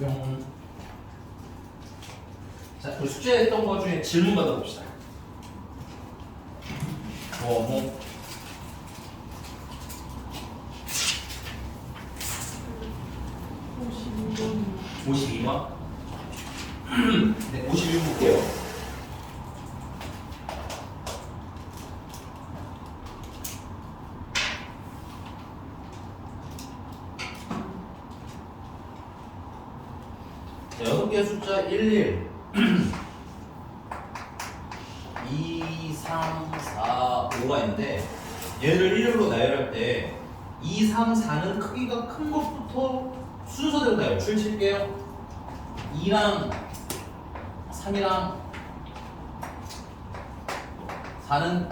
뿅. 자, 우리 숙제했던 거 중에 질문 받아봅시다. 뭐 52번. 네, 52번 볼게요. 자, 6개의 숫자 11 2, 3, 4, 5가 있는데 얘를 1로 나열할 때 2, 3, 4는 크기가 큰 것부터 순서대로 나요. 줄 칠게요. 2랑 3이랑 4는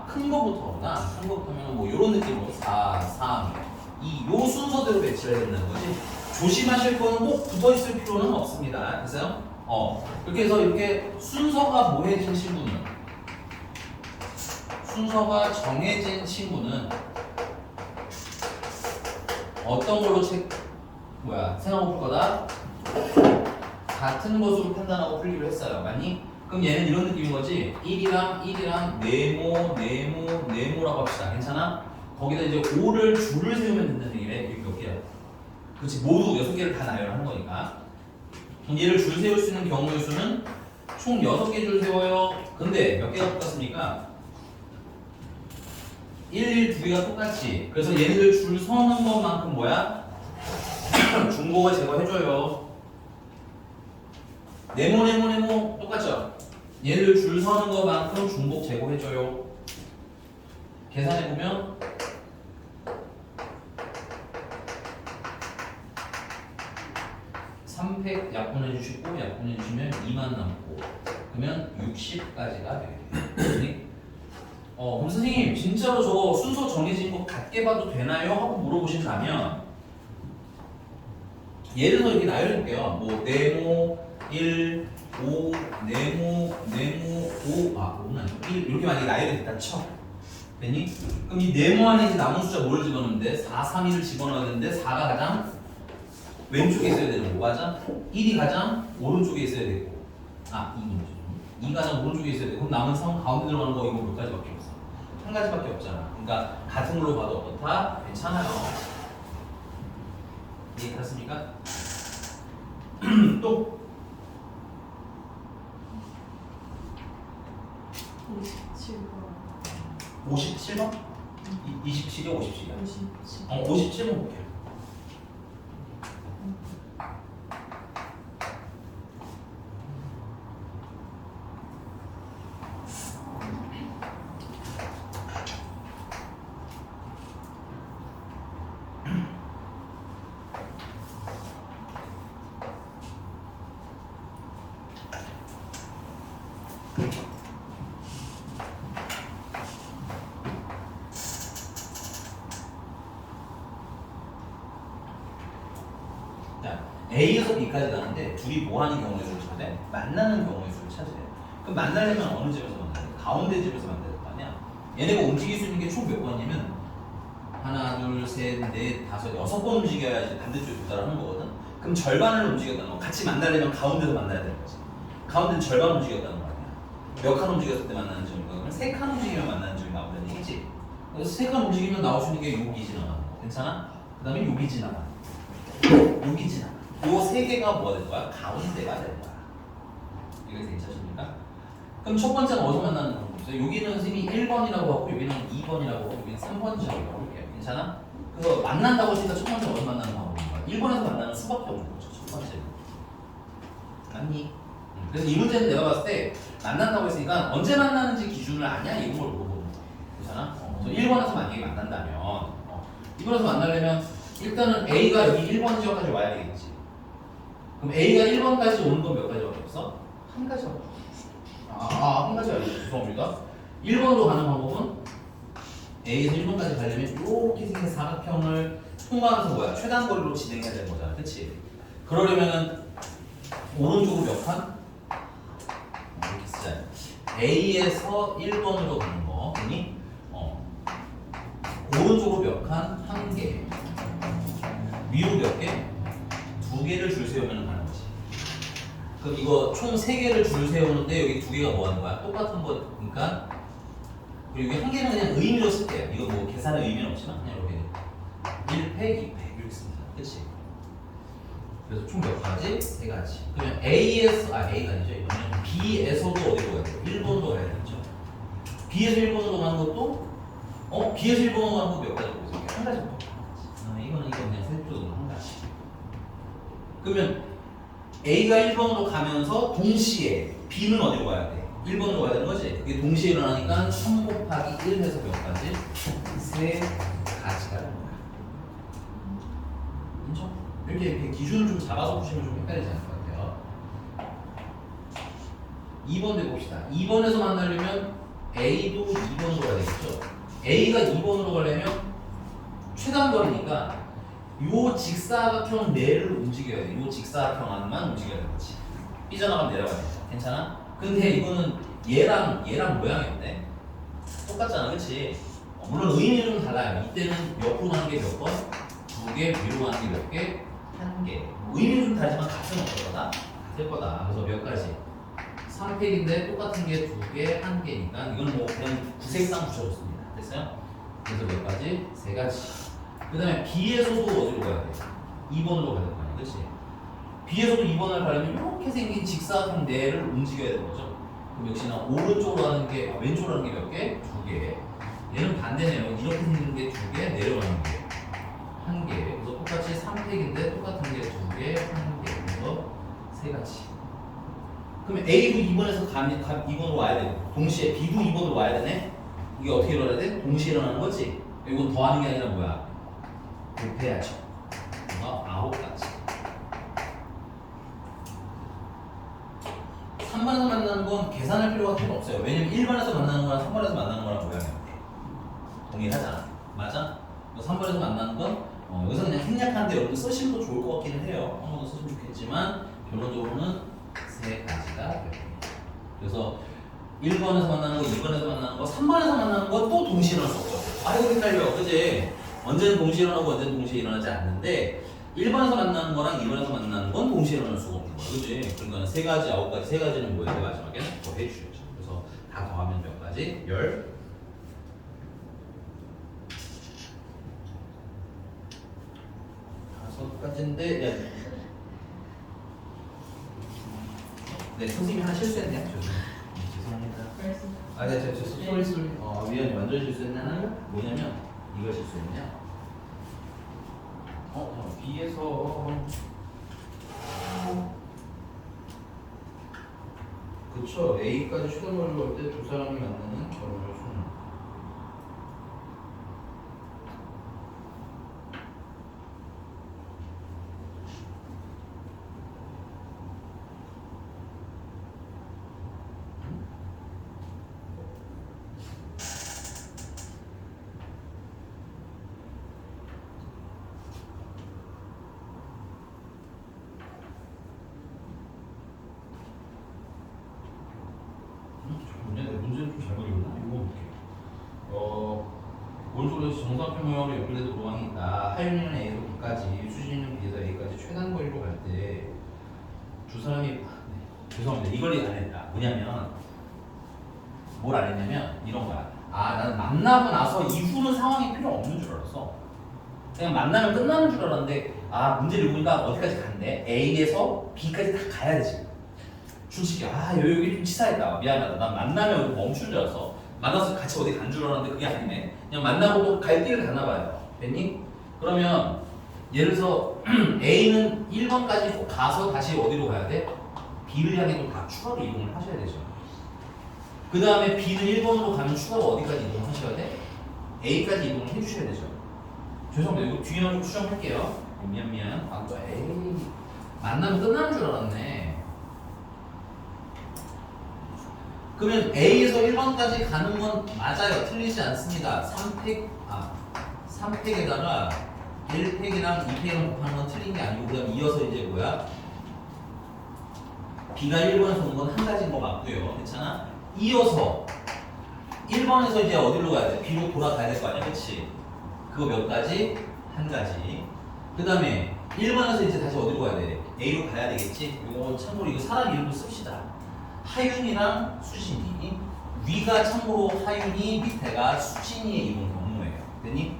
큰 거부터구나. 큰 거부터면 뭐 이런 느낌으로 4, 3, 2 요 순서대로 배치를 해야 된다는 거지. 조심하실 거는 꼭 붙어 있을 필요는 없습니다. 됐어요? 이렇게 해서 이렇게 순서가 뭐해진 친구는 순서가 정해진 친구는 어떤 걸로 생각해 볼 거다? 같은 것으로 판단하고 풀기로 했어요. 맞니? 그럼 얘는 이런 느낌인 거지. 1이랑 네모라고 합시다. 괜찮아? 거기다 이제 5를 줄을 세우면 된다는 얘기래. 여기 몇 개야? 그렇지. 모두 6개를 다 나열하는 거니까. 그럼 얘를 줄 세울 수 있는 경우의 수는 총 6개 줄 세워요. 근데 몇 개가 똑같습니까? 1, 2 개가 똑같지. 그래서 얘네들 줄 서는 것만큼 뭐야? 중복을 제거해줘요. 네모 똑같죠? 얘를 줄 서는 것만큼 중복 제거해줘요. 계산해보면 3팩 약분해주시고 약분해주시면 2만 남고 그러면 60까지가 되겠네요. 그럼 선생님 진짜로 저거 순서 정해진 거 같게 봐도 되나요? 하고 물어보신다면 예를 들어 이렇게 나열해볼게요. 뭐 네모 1, 5, 네모 5는 아니고 1 이렇게 만약에 나열이 됐다 쳐. 됐니? 그럼 이 네모 안에 이제 남은 숫자 뭘 집어넣는데 4, 3, 1을 집어넣어야 되는데 4가 가장 왼쪽에 있어야 되는 거 맞아? 1이 가장 오른쪽에 있어야 되고 2가 가장 오른쪽에 있어야 되고 그럼 남은 3 가운데 들어가는 거 이거 몇 가지밖에 없어? 한 가지밖에 없잖아. 그러니까 같은 걸로 봐도 어떻다? 괜찮아요. 이해 갔습니까? 또 57번. 57번? 27이야 57이야? 57. 57번 볼게요. A에서 B까지 가는데 둘이 뭐하는 경우의 수를 찾아야 돼? 만나는 경우의 수를 찾아야 돼. 그럼 만나려면 어느 집에서 만나야 돼? 가운데 집에서 만나야 될 거 아니야? 얘네가 움직일 수 있는 게 총 몇 번이냐면 하나, 둘, 셋, 넷, 다섯, 6번 움직여야지 반대쪽에 도달하는 거거든. 그럼 절반을 움직였다는 거. 같이 만나려면 가운데서 만나야 되는 거지. 가운데는 절반 움직였다는 거 아니야. 몇 칸 움직였을 때 만나는 점인가? 그러면 3칸 움직이면 만나는 점이 나오는 얘기지. 그래서 3칸 움직이면 나올 수 있는 게 여기 지나가는 거. 괜찮아? 그 다음에 여기 지나가. 여기 지나가. 요 3개가 뭐가 될 거야? 가운데가 될 거야. 이거 괜찮습니까? 그럼 첫 번째는 어디서 만나는 방법이 있어요? 여기는 선생님이 1번이라고 하고 여기는 2번이라고 하고 여기는 3번이라고 할게요. 괜찮아? 그래서 만난다고 했으니까 첫 번째 어디서 만나는 방법인 거야? 1번에서 만나는 수밖에 없는 거죠. 첫 번째. 맞니? 그래서 이 문제는 내가 봤을 때 만난다고 했으니까 언제 만나는지 기준을 아냐? 이런 걸 물어보는 거야. 괜찮아? 그래서 1번에서 만약에 만난다면 1번에서 만나려면 일단은 A가 여기 1번 지역까지 와야 되겠지. 그럼 A가 1번까지 오는 건 몇 가지밖에 없어? 한 가지밖에 없어. 한 가지가 아니죠. 죄송합니다. 1번으로 가는 방법은 A에서 1번까지 가려면 이렇게 생긴 사각형을 통과하면서 뭐야? 최단 거리로 진행해야 되는 거잖아. 그치? 그러려면은 오른쪽으로 몇 칸? 이렇게 쓰자. A에서 1번으로 가는 거. 아니? 오른쪽으로 몇 칸? 한 개. 위로 몇 개? 개를 줄 세우면 가는 거지. 그럼 이거 총 3개를 줄 세우는데 여기 2개가 뭐 하는 거야? 똑같은 거니까. 그리고 여기 한 개는 그냥 의미로 쓸게요. 이거 뭐 계산의 의미는 없지만 그냥 이렇게 1팩, 2팩 이렇게 씁니다. 그치? 그래서 총 몇 가지? 3가지. 그러면 A가 아니죠. 이거는 B에서도 어디로 가야 돼요? 1번으로 가야 되겠죠. B에서 1번으로 가는 것도 B에서 1번으로 가는 거 몇 가지 보세요. 한 가지 더. 이거는 그냥 세트로 한 가지. 그러면 A가 1번으로 가면서 동시에 B는 어디로 가야 돼? 1번으로 가야 되는 거지? 그게 동시에 일어나니까 3 곱하기 1 해서 몇 가지? 3가지가 되는 거야. 인정? 이렇게 기준을 좀 잡아서 보시면 좀 헷갈리지 않을 것 같아요. 2번 해봅시다. 2번에서 만나려면 A도 2번으로 가야 되겠죠? A가 2번으로 가려면 최단거리니까 요 직사각형 내를 움직여야 돼. 요 직사각형 안만 움직여야 되는 거지. 삐져나가면 내려가야 돼. 괜찮아? 근데 이거는 얘랑 모양이 어때? 똑같잖아, 그치? 물론 의미는 좀 달라요. 이때는 옆으로 가는 게 몇 번? 2개, 위로 가는 게 몇 개? 1개. 의미는 좀 다르지만 같은 거다. 같을 거다. 그래서 몇 가지? 3팩인데 똑같은 게 2개, 1개니까 이건 뭐 그냥 구색상 붙여줬습니다. 됐어요? 그래서 몇 가지? 3가지. 그 다음에 B에서도 어디로 가야 돼? 2번으로 가야 될 거 아니야, 그치? B에서도 2번을 가려면 이렇게 생긴 직사각형 내를 움직여야 되는 거죠. 그럼 역시나 오른쪽으로 가는 게, 왼쪽으로 가는 게 몇 개? 2개. 얘는 반대네요. 이렇게 생긴 게 2개, 내려가는 게 1개. 그래서 똑같이 3팩인데 똑같은 게 2개, 1개. 그래서 3가지. 그러면 A도 2번에서 2번으로 와야 돼. 동시에 B도 2번으로 와야 되네? 이게 어떻게 일어나야 돼? 동시에 일어나는 거지? 이건 더하는 게 아니라 뭐야? 곱해야죠. 그래서 9가지. 3번에서 만나는 건 계산할 필요가 필요 없어요. 왜냐면 1번에서 만나는 거랑 3번에서 만나는 거랑 모양이 동일하잖아. 맞아? 3번에서 만나는 건 여기서 그냥 생략하는데 여러분들 쓰시면 더 좋을 것 같기는 해요. 한 번 더 쓰시면 좋겠지만 결론적으로는 3가지가 됩니다. 그래서 1번에서 만나는 거, 2번에서 만나는 거, 3번에서 만나는 거 또 동시에 일어날 수 없죠. 아이고 헷갈려. 그지? 언제는 동시에 일어나고 언제는 동시에 일어나지 않는데 1번에서 만나는 거랑 2번에서 만나는 건 동시에 일어날 수가 없는 거야. 그지? 그러니까 3가지, 9가지, 3가지는 뭐야? 마지막에는 더해 주셔야죠. 그래서 다 더하면 몇 가지? 15가지인데 네, 선생님이 하나 실수했네요. 죄송합니다. 네, 쏘리. 미안해. 완전 실수했나? 뭐냐면 이걸 실수했냐? B에서 그쵸. A까지 최단거리로 갈 때 두 사람이 만나는 결혼의 수는 문제는 좀 잘못 읽었나? 이거 볼게요. 오른쪽에서 정사표 모양으로 연결된 도망이 있다. 하윤이는 A에서 B까지, 수진이는 B에서 A까지 최단거리로 갈 때 두 사람이 죄송합니다. 이걸 안 했다. 뭐냐면 뭘 안 했냐면 이런 거야. 나는 만나고 나서 이후는 상황이 필요 없는 줄 알았어. 그냥 만나면 끝나는 줄 알았는데 문제를 읽으니까 어디까지 간대? A에서 B까지 다 가야 되지. 솔직히 여기 좀 치사했다. 미안하다. 난 만나면 여기 멈춘 줄 알았어. 만나서 같이 어디 간 줄 알았는데 그게 아니네. 그냥 만나고 갈 길을 가나 봐요. 됐니? 그러면 예를 들어서 A는 1번까지 가서 다시 어디로 가야 돼? B를 향해 또 다 추가로 이동을 하셔야 되죠. 그 다음에 B는 1번으로 가면 추가로 어디까지 이동하셔야 돼? A까지 이동을 해주셔야 되죠. 죄송합니다. 이거 뒤에만 좀 수정할게요. 미안. 또 에이 만나면 끝나는 줄 알았네. 그러면 A에서 1번까지 가는 건 맞아요. 틀리지 않습니다. 3팩에다가 1팩이랑 2팩이랑 곱하는 건 틀린 게 아니고 그 다음 이어서 이제 뭐야? B가 1번에서 온 건 한 가지인 거 맞고요. 괜찮아? 이어서 1번에서 이제 어디로 가야 돼? B로 돌아가야 될 거 아니야? 그치? 그거 몇 가지? 한 가지. 그 다음에 1번에서 이제 다시 어디로 가야 돼? A로 가야 되겠지. 이거 참고로 이거 사람 이름도 씁시다. 하윤이랑 수진이. 위가 참고로 하윤이, 밑에가 수진이의 이번 경우예요. 됐니?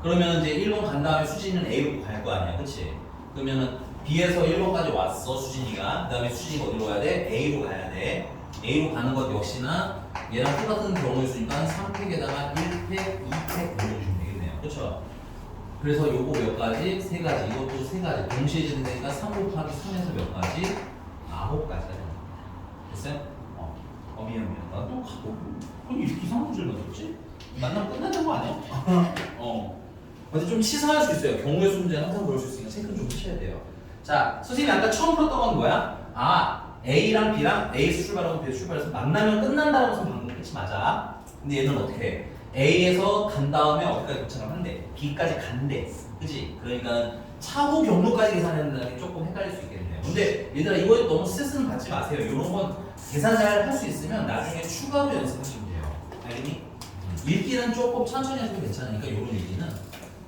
그러면 이제 1번 간 다음에 수진이는 A로 갈 거 아니야, 그치? 그러면은 B에서 1번까지 왔어, 수진이가. 그 다음에 수진이가 어디로 가야 돼? A로 가야 돼. A로 가는 것 역시나 얘랑 똑같은 경우일 수 있으니까 3팩에다가 1팩, 2팩 올려주시면 되겠네요. 그쵸? 그래서 요거 몇 가지? 3가지. 이것도 3가지. 동시에 진행되니까 3 곱하기 3에서 몇 가지? 9가지가 됩니다. 됐어요? 미안. 나또 가고. 아니, 이렇게 이상한 문제를 맞췄지? 만나면 끝나는 거 아니야? 근데 좀 치사할 수 있어요. 경우의 수 문제는 항상 그럴 수 있으니까 체크는 좀 하셔야 돼요. 자, 선생님이 아까 처음 풀었던 건 뭐야? A랑 B랑 A에서 출발하고 B에서 출발해서 만나면 끝난다라고 해서 방금 끝이 맞아. 근데 얘는 어떻게 해? A에서 간 다음에 어디까지 도착을 한대? B까지 간대. 그치? 그러니까 차후 경로까지 계산한다는 게 조금 헷갈릴 수 있겠네요. 근데 얘들아 이거에 너무 스트레스는 받지 마세요. 이런 건 계산 잘 할 수 있으면 나중에 추가로 연습하시면 돼요. 알겠니? 읽기는 조금 천천히 하셔도 괜찮으니까 이런 읽기는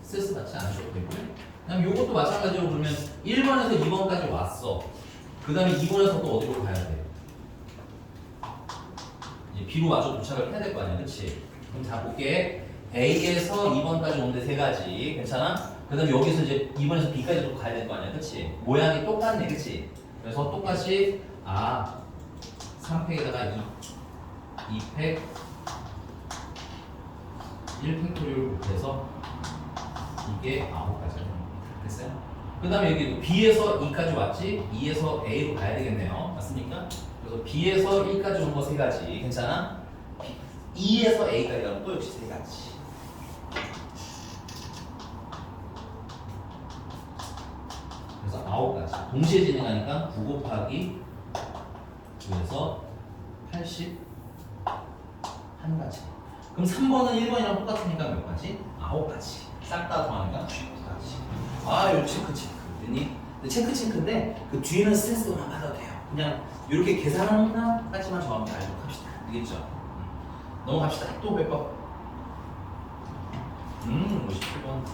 스트레스 받지 않으셔도 되고요. 그다음 요것도 마찬가지로 그러면 1번에서 2번까지 왔어. 그 다음에 2번에서 또 어디로 가야 돼? 이제 B로 마저 도착을 해야 될 거 아니야, 그치? 그럼 자 볼게. A에서 2번까지 오는데 3가지, 괜찮아? 그 다음에 여기서 이제 2번에서 B까지도 가야 될 거 아니야, 그치? 모양이 똑같네, 그치? 그래서 똑같이 3팩에다가 2팩 1팩토리를 곱해서 이게 9가지가 됩니다. 됐어요? 그 다음에 여기 B에서 2까지 왔지? 2에서 A로 가야 되겠네요. 맞습니까? 그래서 B에서 1까지 온 거 3가지. 괜찮아? 2에서 A까지 가는 거 역시 3가지. 그래서 9가지. 동시에 진행하니까 9 곱하기 9에서 80 1가지. 그럼 3번은 1번이랑 똑같으니까 몇 가지? 9가지. 싹 다 더하니까 9가지. 요 체크. 됐니? 체크인데 그 뒤에는 스트레스만 받아도 돼요. 그냥 이렇게 계산하나까지만 정확히 알고 합시다. 알겠죠? 넘어갑시다. 또 몇 번? 57번.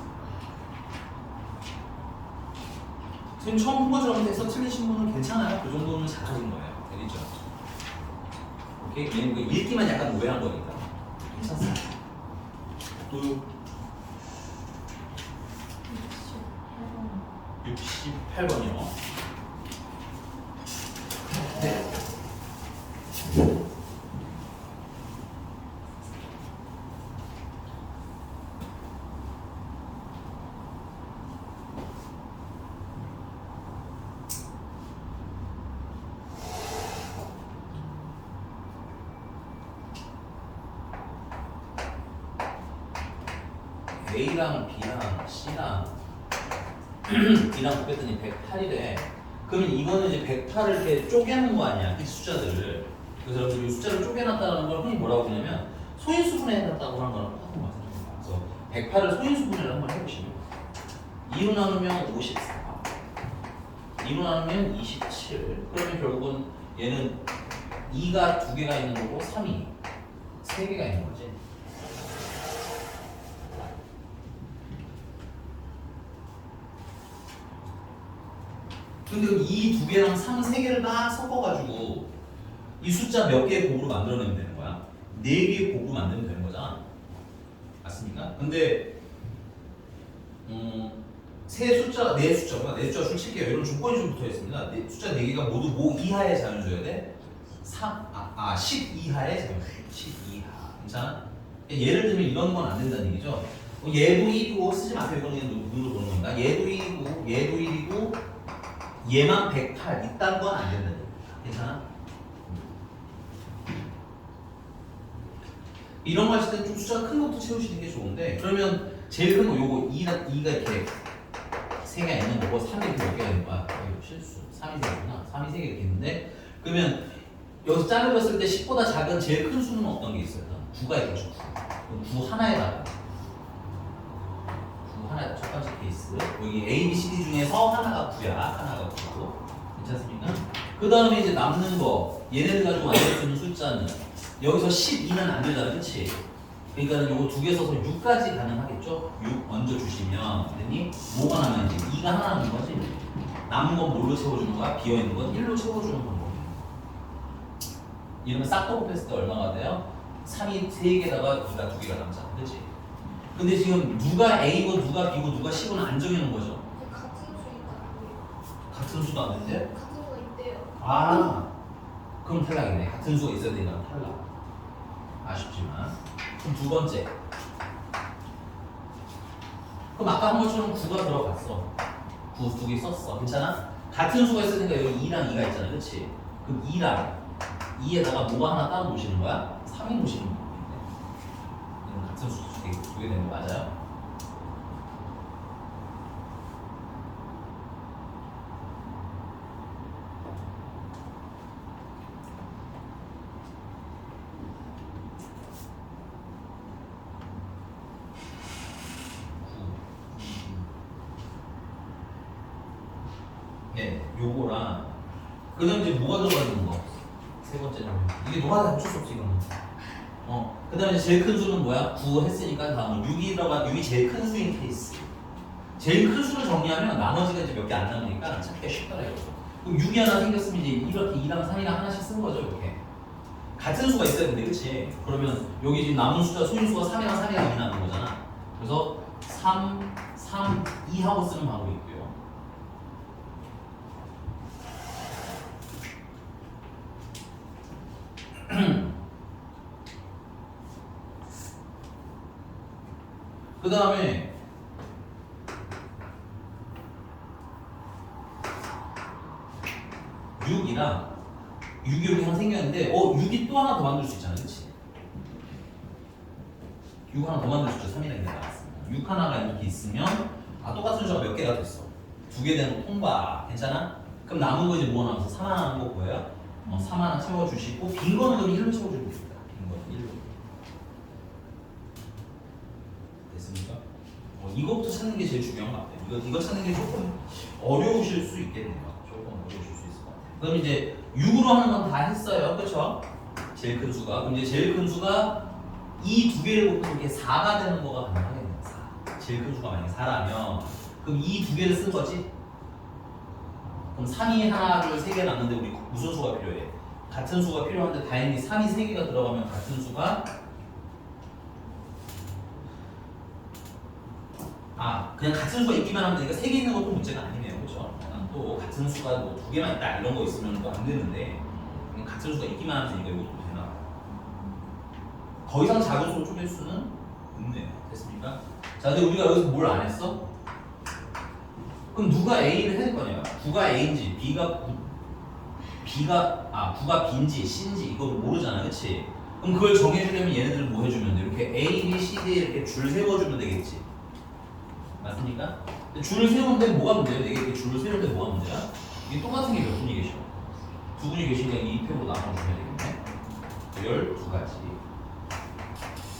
선생님 처음 한 것처럼 돼서 틀리신 분은 괜찮아요. 그 정도는 잘하신 거예요. 알겠죠? 오케이? 얘는 그 읽기만 약간 오해한 거니까 괜찮습니다. 또 68번이요. 네. A랑 B랑 C랑 D랑 곱했더니 108이래. 그러면 이거는 이제 108을 이렇게 쪼개놓은 거 아니야, 이 숫자들을. 그래서 여러분들 이 숫자를 쪼개놨다는 걸 흔히 뭐라고 하냐면 소인수분해 해놨다고 하는 거랑 똑같은 마찬가지입니다. 그래서 108을 소인수분해를 한번 해보시면 2로 나누면 54, 2로 나누면 27. 그러면 결국은 얘는 2가 2개가 있는 거고 3이 3개가 있는 거지. 근데 이 2개랑 3, 3개를 다 섞어가지고 이 숫자 몇 개의 곱으로 만들어내면 되는 거야? 4개의 곱으로 만들면 되는 거잖아. 맞습니까? 근데 네 숫자가 솔직히 이런 조건이 좀 붙어 있습니다. 숫자 4개가 모두 뭐 이하의 자연수여야 돼? 10 이하의 자연수. 10 이하. 괜찮아? 예를 들면 이런 건 안 된다는 얘기죠. 얘도 1이고 쓰지 마세요. 이거는 눈으로 보는 겁니다. 얘도 1이고 얘도 1이고 얘만 108 이딴 건 안 된다는 얘기야. 괜찮아? 이런 거 하실 때 좀 숫자가 큰 것도 채우시는 게 좋은데, 그러면 제일 큰 거 요거 2가 이렇게 3개가 있는 거고 3이 이렇게 몇 개가 있는 거야? 이거 실수. 3이 3개구나. 3이 3개 이렇게 있는데, 그러면 여기서 자르봤을 때 10보다 작은 제일 큰 수는 어떤 게 있어요? 9가 있겠죠. 9 하나에다가 하나 첫 번째 케이스. 여기 A, B, C, D 중에서 하나가 9야. 하나가 9고. 괜찮습니까? 그 다음에 이제 남는 거, 얘네들 가지고 만들 수 있는 숫자는 여기서 12는 안 되잖아, 그치? 그러니까 요거 2개 써서 6까지 가능하겠죠? 6 얹어 주시면, 됐니? 뭐가 남았는지 2가 하나 남는 거지? 남은 건 뭘로 채워주는 거야? 비어있는 건 1로 채워주는 방법이에요. 이러면 싹 곱했을 때 얼마가 돼요? 3이 3개다가 2가 2개가 남잖아. 그치? 근데 지금 누가 A고 누가 B고 누가 C고는 안 정해놓은 거죠. 같은 수니까 같은 수도 안 된대? 같은 수가 있대요. 아, 그럼 탈락이네. 같은 수가 있어야 되니까 탈락. 아쉽지만. 그럼 두 번째. 그럼 아까 한 것처럼 9가 들어갔어. 9 두 개 썼어. 괜찮아? 같은 수가 있으니까 여기 2랑 2가 있잖아. 그치? 그럼 2랑 2에다가 뭐가 하나 따로 놓으시는 거야? 3이 놓으시는 거야. 이건 같은 수 두개 되는 거 맞아요? 네, 요거랑 그다음 이제 뭐가 들어가 있는 거? 세 번째는 이게 뭐가 다 맞출 수 없지 이거는. 그다음에 제일 큰 수는 뭐야? 9 했으니까 다음은 6이 들어가 6이 제일 큰 수인 케이스. 제일 큰 수를 정리하면 나머지가 이제 몇 개 안 남으니까 찾기가 쉽더라고요. 그럼 6이 하나 생겼으면 이제 이렇게 2랑 3이랑 하나씩 쓴 거죠 이렇게. 같은 수가 있어야 되는데 그치? 그러면 여기 지금 남은 숫자 소인수가 3이랑 3이랑 2 남은 거잖아. 그래서 3, 3, 2 하고 쓰는 방법이 있고요. 그 다음에 6이랑 6이 여기 하나 생겼는데 6이 또 하나 더 만들 수 있잖아 그치? 6 하나 더 만들 수 있죠. 3이랑 2가 나왔습니다. 6 하나가 이렇게 있으면 똑같은 수가 몇 개가 됐어? 2개 되는 거 통과 괜찮아? 그럼 남은 거 이제 뭐 남았어? 3 하나 남은 거 보여요? 3 하나 채워주시고 빈 거는 그럼 1로 채워주면 됩니다. 빈 거는 1로 됐습니까? 이거부터 찾는 게 제일 중요한 것 같아요. 이거 찾는 게 조금 어려우실 수 있겠네요. 조금 어려우실 수 있을 것 같아요. 그럼 이제 6으로 하는 건 다 했어요. 그렇죠? 제일 큰 수가. 그럼 이제 제일 큰 수가 이 두 개를 곱해서 이렇게 4가 되는 거가 가능하겠네요. 4. 제일 큰 수가 만약에 4라면 그럼 이 두 개를 쓴 거지? 그럼 3이 하나, 둘, 세 개 남는데 우리 무슨 수가 필요해? 같은 수가 필요한데 다행히 3이 3개가 들어가면 같은 수가 그냥 같은 수가 있기만 하면 되니까 3개 있는 것도 문제가 아니네요. 그렇죠? 또 같은 수가 뭐 2개만 있다 이런 거 있으면 또 안 되는데 그냥 같은 수가 있기만 하면 되니까 이것도 되나 더 이상 작은 수로 쪼갤 수는 없네요. 됐습니까? 자, 근데 우리가 여기서 뭘 안 했어? 그럼 누가 A를 해야 될 거냐? 9가 A인지 B가 B인지 C인지 이걸 모르잖아. 그치? 그럼 그걸 정해주려면 얘네들을 뭐 해주면 돼? 이렇게 A, B, C, D 이렇게 줄 세워주면 되겠지. 맞습니까? 줄을 세우는데 뭐가 문제야? 이게 줄을 세우는데 뭐가 문제야? 이게 똑같은 게 몇 분이 계셔? 두 분이 계시니까 이 2패로 나눠주셔야 되겠네. 12가지.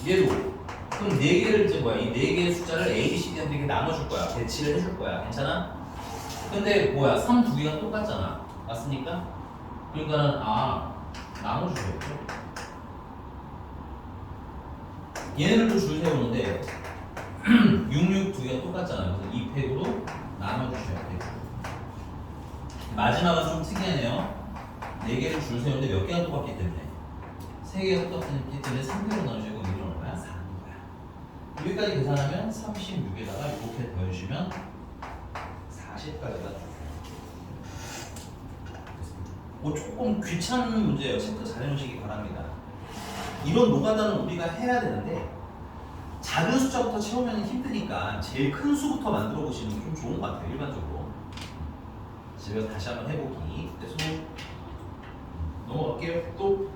얘도 그럼 4개를 이제 뭐야? 이 4개의 숫자를 A, B, C, D한테 이렇게 나눠줄 거야. 배치를 해줄 거야. 괜찮아? 근데 뭐야? 3 두 개가 똑같잖아. 맞습니까? 그러니까는 나눠주셔야죠. 얘네를 또 줄 세우는데 66 두 개가 똑같잖아요. 그래서 2팩으로 나눠주셔야 돼요. 마지막은 좀 특이하네요. 4개를 줄 세우는데 몇 개가 똑같기 때문에 3개가 똑같기 때문에 3팩으로 나눠주고 이런 얼마야? 4인 거야. 여기까지 계산하면 36에다가 이렇게 더해주시면 40까지가 조금 귀찮은 문제예요. 체크 잘 해놓으시기 바랍니다. 이런 노가다는 우리가 해야 되는데 작은 숫자부터 채우면 힘드니까 제일 큰 수부터 만들어 보시는 게 좀 좋은 것 같아요. 일반적으로 집에서 다시 한번 해보기. 그래서 넘어갈게요. 또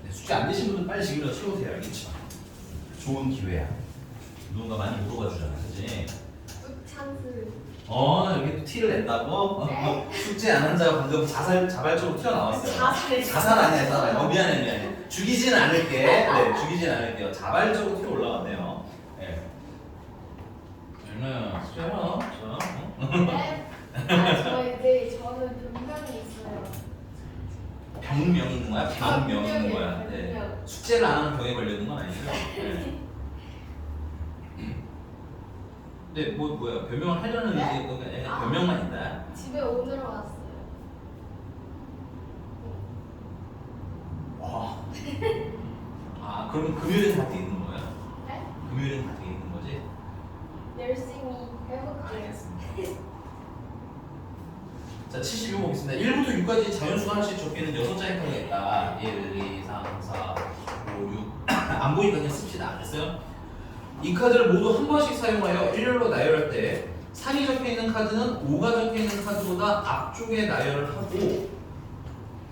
네, 숙제 안 되신 분은 빨리 지금이라도 채우세요. 알겠죠? 좋은 기회야. 누군가 많이 물어봐 주잖아. 그치? 찬스. 여기 또 티를 낸다고? 네. 숙제 안 한 자가 방금 자발적으로 튀어나왔어요. 자살. 자살 아니야, 자살. 미안해. 죽이진 않을게. 네, 죽이진 않을게요. 자발적으로 튀어 올라갔네요. 네. 윤아야, 숙제해라. 자, 네. 저는 변명이 있어요. 병명이 있는 거야? 병명이 있는 거야? 병명이에요, 네. 병명. 숙제를 안 하면 병에 걸리는 건 아니죠? 네. 근데 뭐야? 변명을 하려는 네? 의지가 아니라 변명만 있다. 집에 오늘어 왔어요. 와. 아, 그럼 금요일은 다 돼 있는 거야? 네? 금요일은 다 돼 있는 거지? 열심히 해볼게요. 알겠습니다. 자, 72번 보겠습니다. 1부터 6까지 자연수가 하나씩 적게는 6장의 칸이 있다. 1, 2, 3, 4, 5, 6. 안 보니까 그냥 씁시다. 됐어요? 이 카드를 모두 한 번씩 사용하여 일렬로 나열할 때 3이 적혀 있는 카드는 5가 적혀 있는 카드보다 앞쪽에 나열을 하고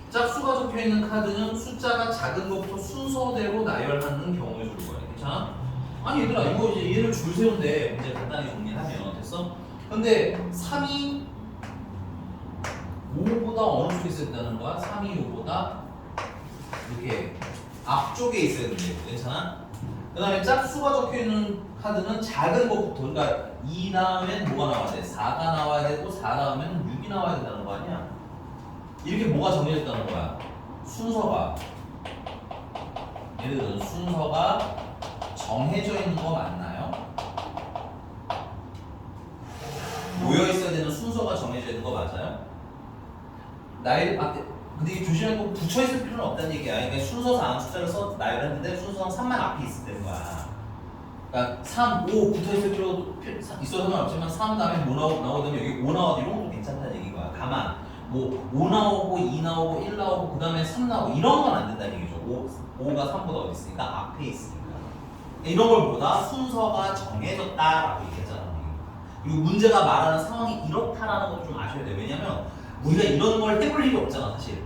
짝수가 적혀 있는 카드는 숫자가 작은 것부터 순서대로 나열하는 경우에 줄 거야. 괜찮아? 아니 얘들아 이거 이제 얘를 줄 세운데 문제 간단히 정리하면 됐어? 근데 3이 5보다 어느 쪽에 있어야 된다는 거야? 3이 5보다 이렇게 앞쪽에 있어야 된대. 괜찮아? 그 다음에 짝수가 적혀있는 카드는 작은 것부터 그러니까 2 다음엔 뭐가 나와야 돼? 4가 나와야 되고 4 다음엔 6이 나와야 된다는 거 아니야? 이렇게 뭐가 정해졌다는 거야? 순서가 예를 들어 순서가 정해져 있는 거 맞나요? 모여 있어야 되는 순서가 정해져 있는 거 맞아요? 나이를 근데 이게 조심할 거 붙여 있을 필요는 없다는 얘기야. 그러니까 순서상 숫자를 써 나열했는데 순서상 3만 앞에 있을 때는 거야. 그러니까 3, 5 붙어 있을 필요도 있어도 상관없지만 3 다음에 뭐 나오면 여기 5 나와도 이런 것도 괜찮다는 얘기인 거야. 다만 뭐 5 나오고 2 나오고 1 나오고 그 다음에 3 나오고 이런 건 안 된다는 얘기죠. 5가 3보다 어디 있으니까 앞에 있으니까. 이런 걸 보다 순서가 정해졌다라고 얘기했잖아. 그리고 문제가 말하는 상황이 이렇다라는 것도 좀 아셔야 돼요. 왜냐면 우리가 이런 걸 해볼 일이 없잖아 사실.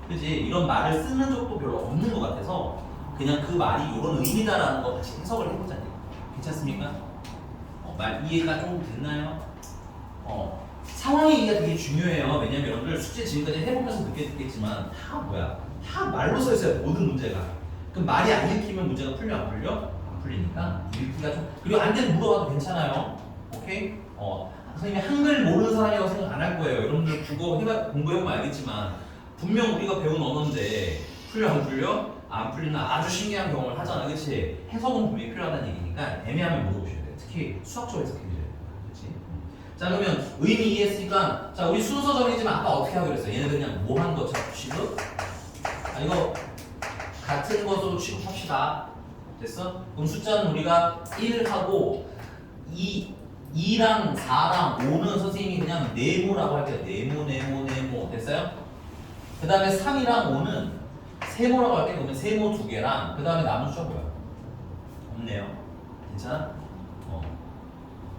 그치? 이런 말을 쓰는 적도 별로 없는 것 같아서 그냥 그 말이 이런 의미다라는 거 같이 해석을 해보자니. 괜찮습니까? 말 이해가 좀 됐나요? 상황의 이해가 되게 중요해요. 왜냐면 여러분들 숙제 지금까지 해보면서 느꼈겠지만 다 말로 써 있어요. 모든 문제가. 그럼 말이 안 읽히면 문제가 풀려 안 풀려? 안 풀리니까 읽기가 좀 그리고 안 되면 물어봐도 괜찮아요. 오케이? 선생님이 한글 모르는 사람이라고 생각 안 할 거예요. 여러분들 국어 공부해보면 알겠지만 분명 우리가 배운 언어인데 풀려 안 풀려? 안 풀리는 아주 신기한 경험을 하잖아. 그치? 해석은 분명히 필요하다는 얘기니까 애매하면 물어보셔야 돼요. 특히 수학적으로 해석해주셔야 돼요. 그치? 자 그러면 의미 이해했으니까 자 우리 순서 정리지만 아까 어떻게 하기로 했어요? 얘네들 그냥 뭐 한 것처럼 취급? 이거 같은 것으로 취급합시다. 됐어? 그럼 숫자는 우리가 1하고 2랑 4랑 5는 선생님이 그냥 네모라고 할게요. 네모 됐어요? 그 다음에 3이랑 5는 세모라고 할게요. 그러면 세모 2개랑 그 다음에 남은 숫자 뭐야? 없네요. 괜찮아?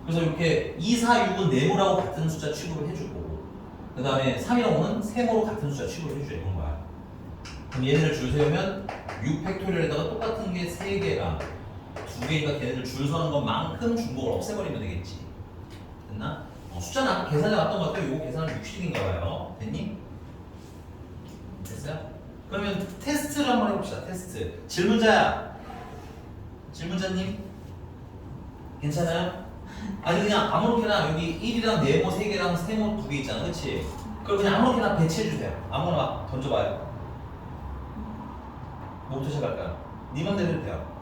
그래서 이렇게 2, 4, 6은 네모라고 같은 숫자 취급을 해줄 거고 그 다음에 3이랑 5는 세모로 같은 숫자 취급을 해줘야 되는 거야. 그럼 얘네를 줄 세우면 6 팩토리얼에다가 똑같은 게 3개가 2개니까 걔네들 줄 서는 것만큼 중복을 없애버리면 되겠지. 됐나? 숫자는 아까 계산해 왔던 것 같아요. 이거 계산은 60인가 봐요. 됐니? 됐어요? 그러면 테스트를 한번 해봅시다. 테스트. 질문자님 괜찮아요? 아니 그냥 아무렇게나 여기 1이랑 네모 3개랑 세모 2개 있잖아. 그치? 그걸 그냥 아무렇게나 배치해주세요. 아무거나 막 던져봐요. 뭐부터 시작할까요? 네 맘대로 해도 돼요.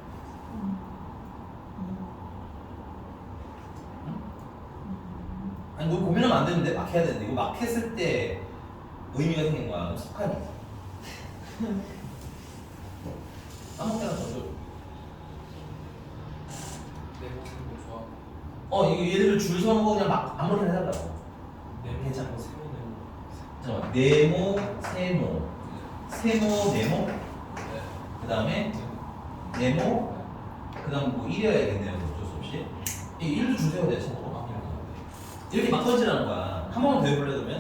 아니 뭐 고민하면 안 되는데 막 해야 되는데 이거 막 했을 때 의미가 생긴 거야. 속하니. 아무거나 던져. 내 모습도 좋아. 이거 얘들을 줄 서는 거 그냥 막 아무렇게나 해달라고. 괜찮아. 잠깐만. 네모, 세모, 네모. 그 다음에 네모. 그 다음 뭐 1이어야겠네요. 어쩔 수 없이. 이 1도 주세요. 내 참고로. 이렇게 막 던지라는 거야. 한 번만 더 해볼래 그러면?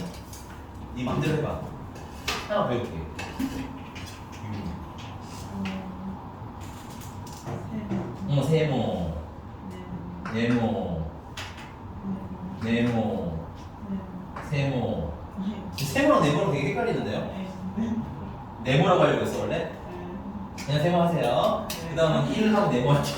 네 맘대로 해봐. 하나 더 해볼게. 세모, 네모, 세모. 세모랑 네모랑 되게 헷갈리는데요? 네모라고 하려고 했어 원래? 그냥 세모 하세요. 그 다음은 1하고 네모 할게요.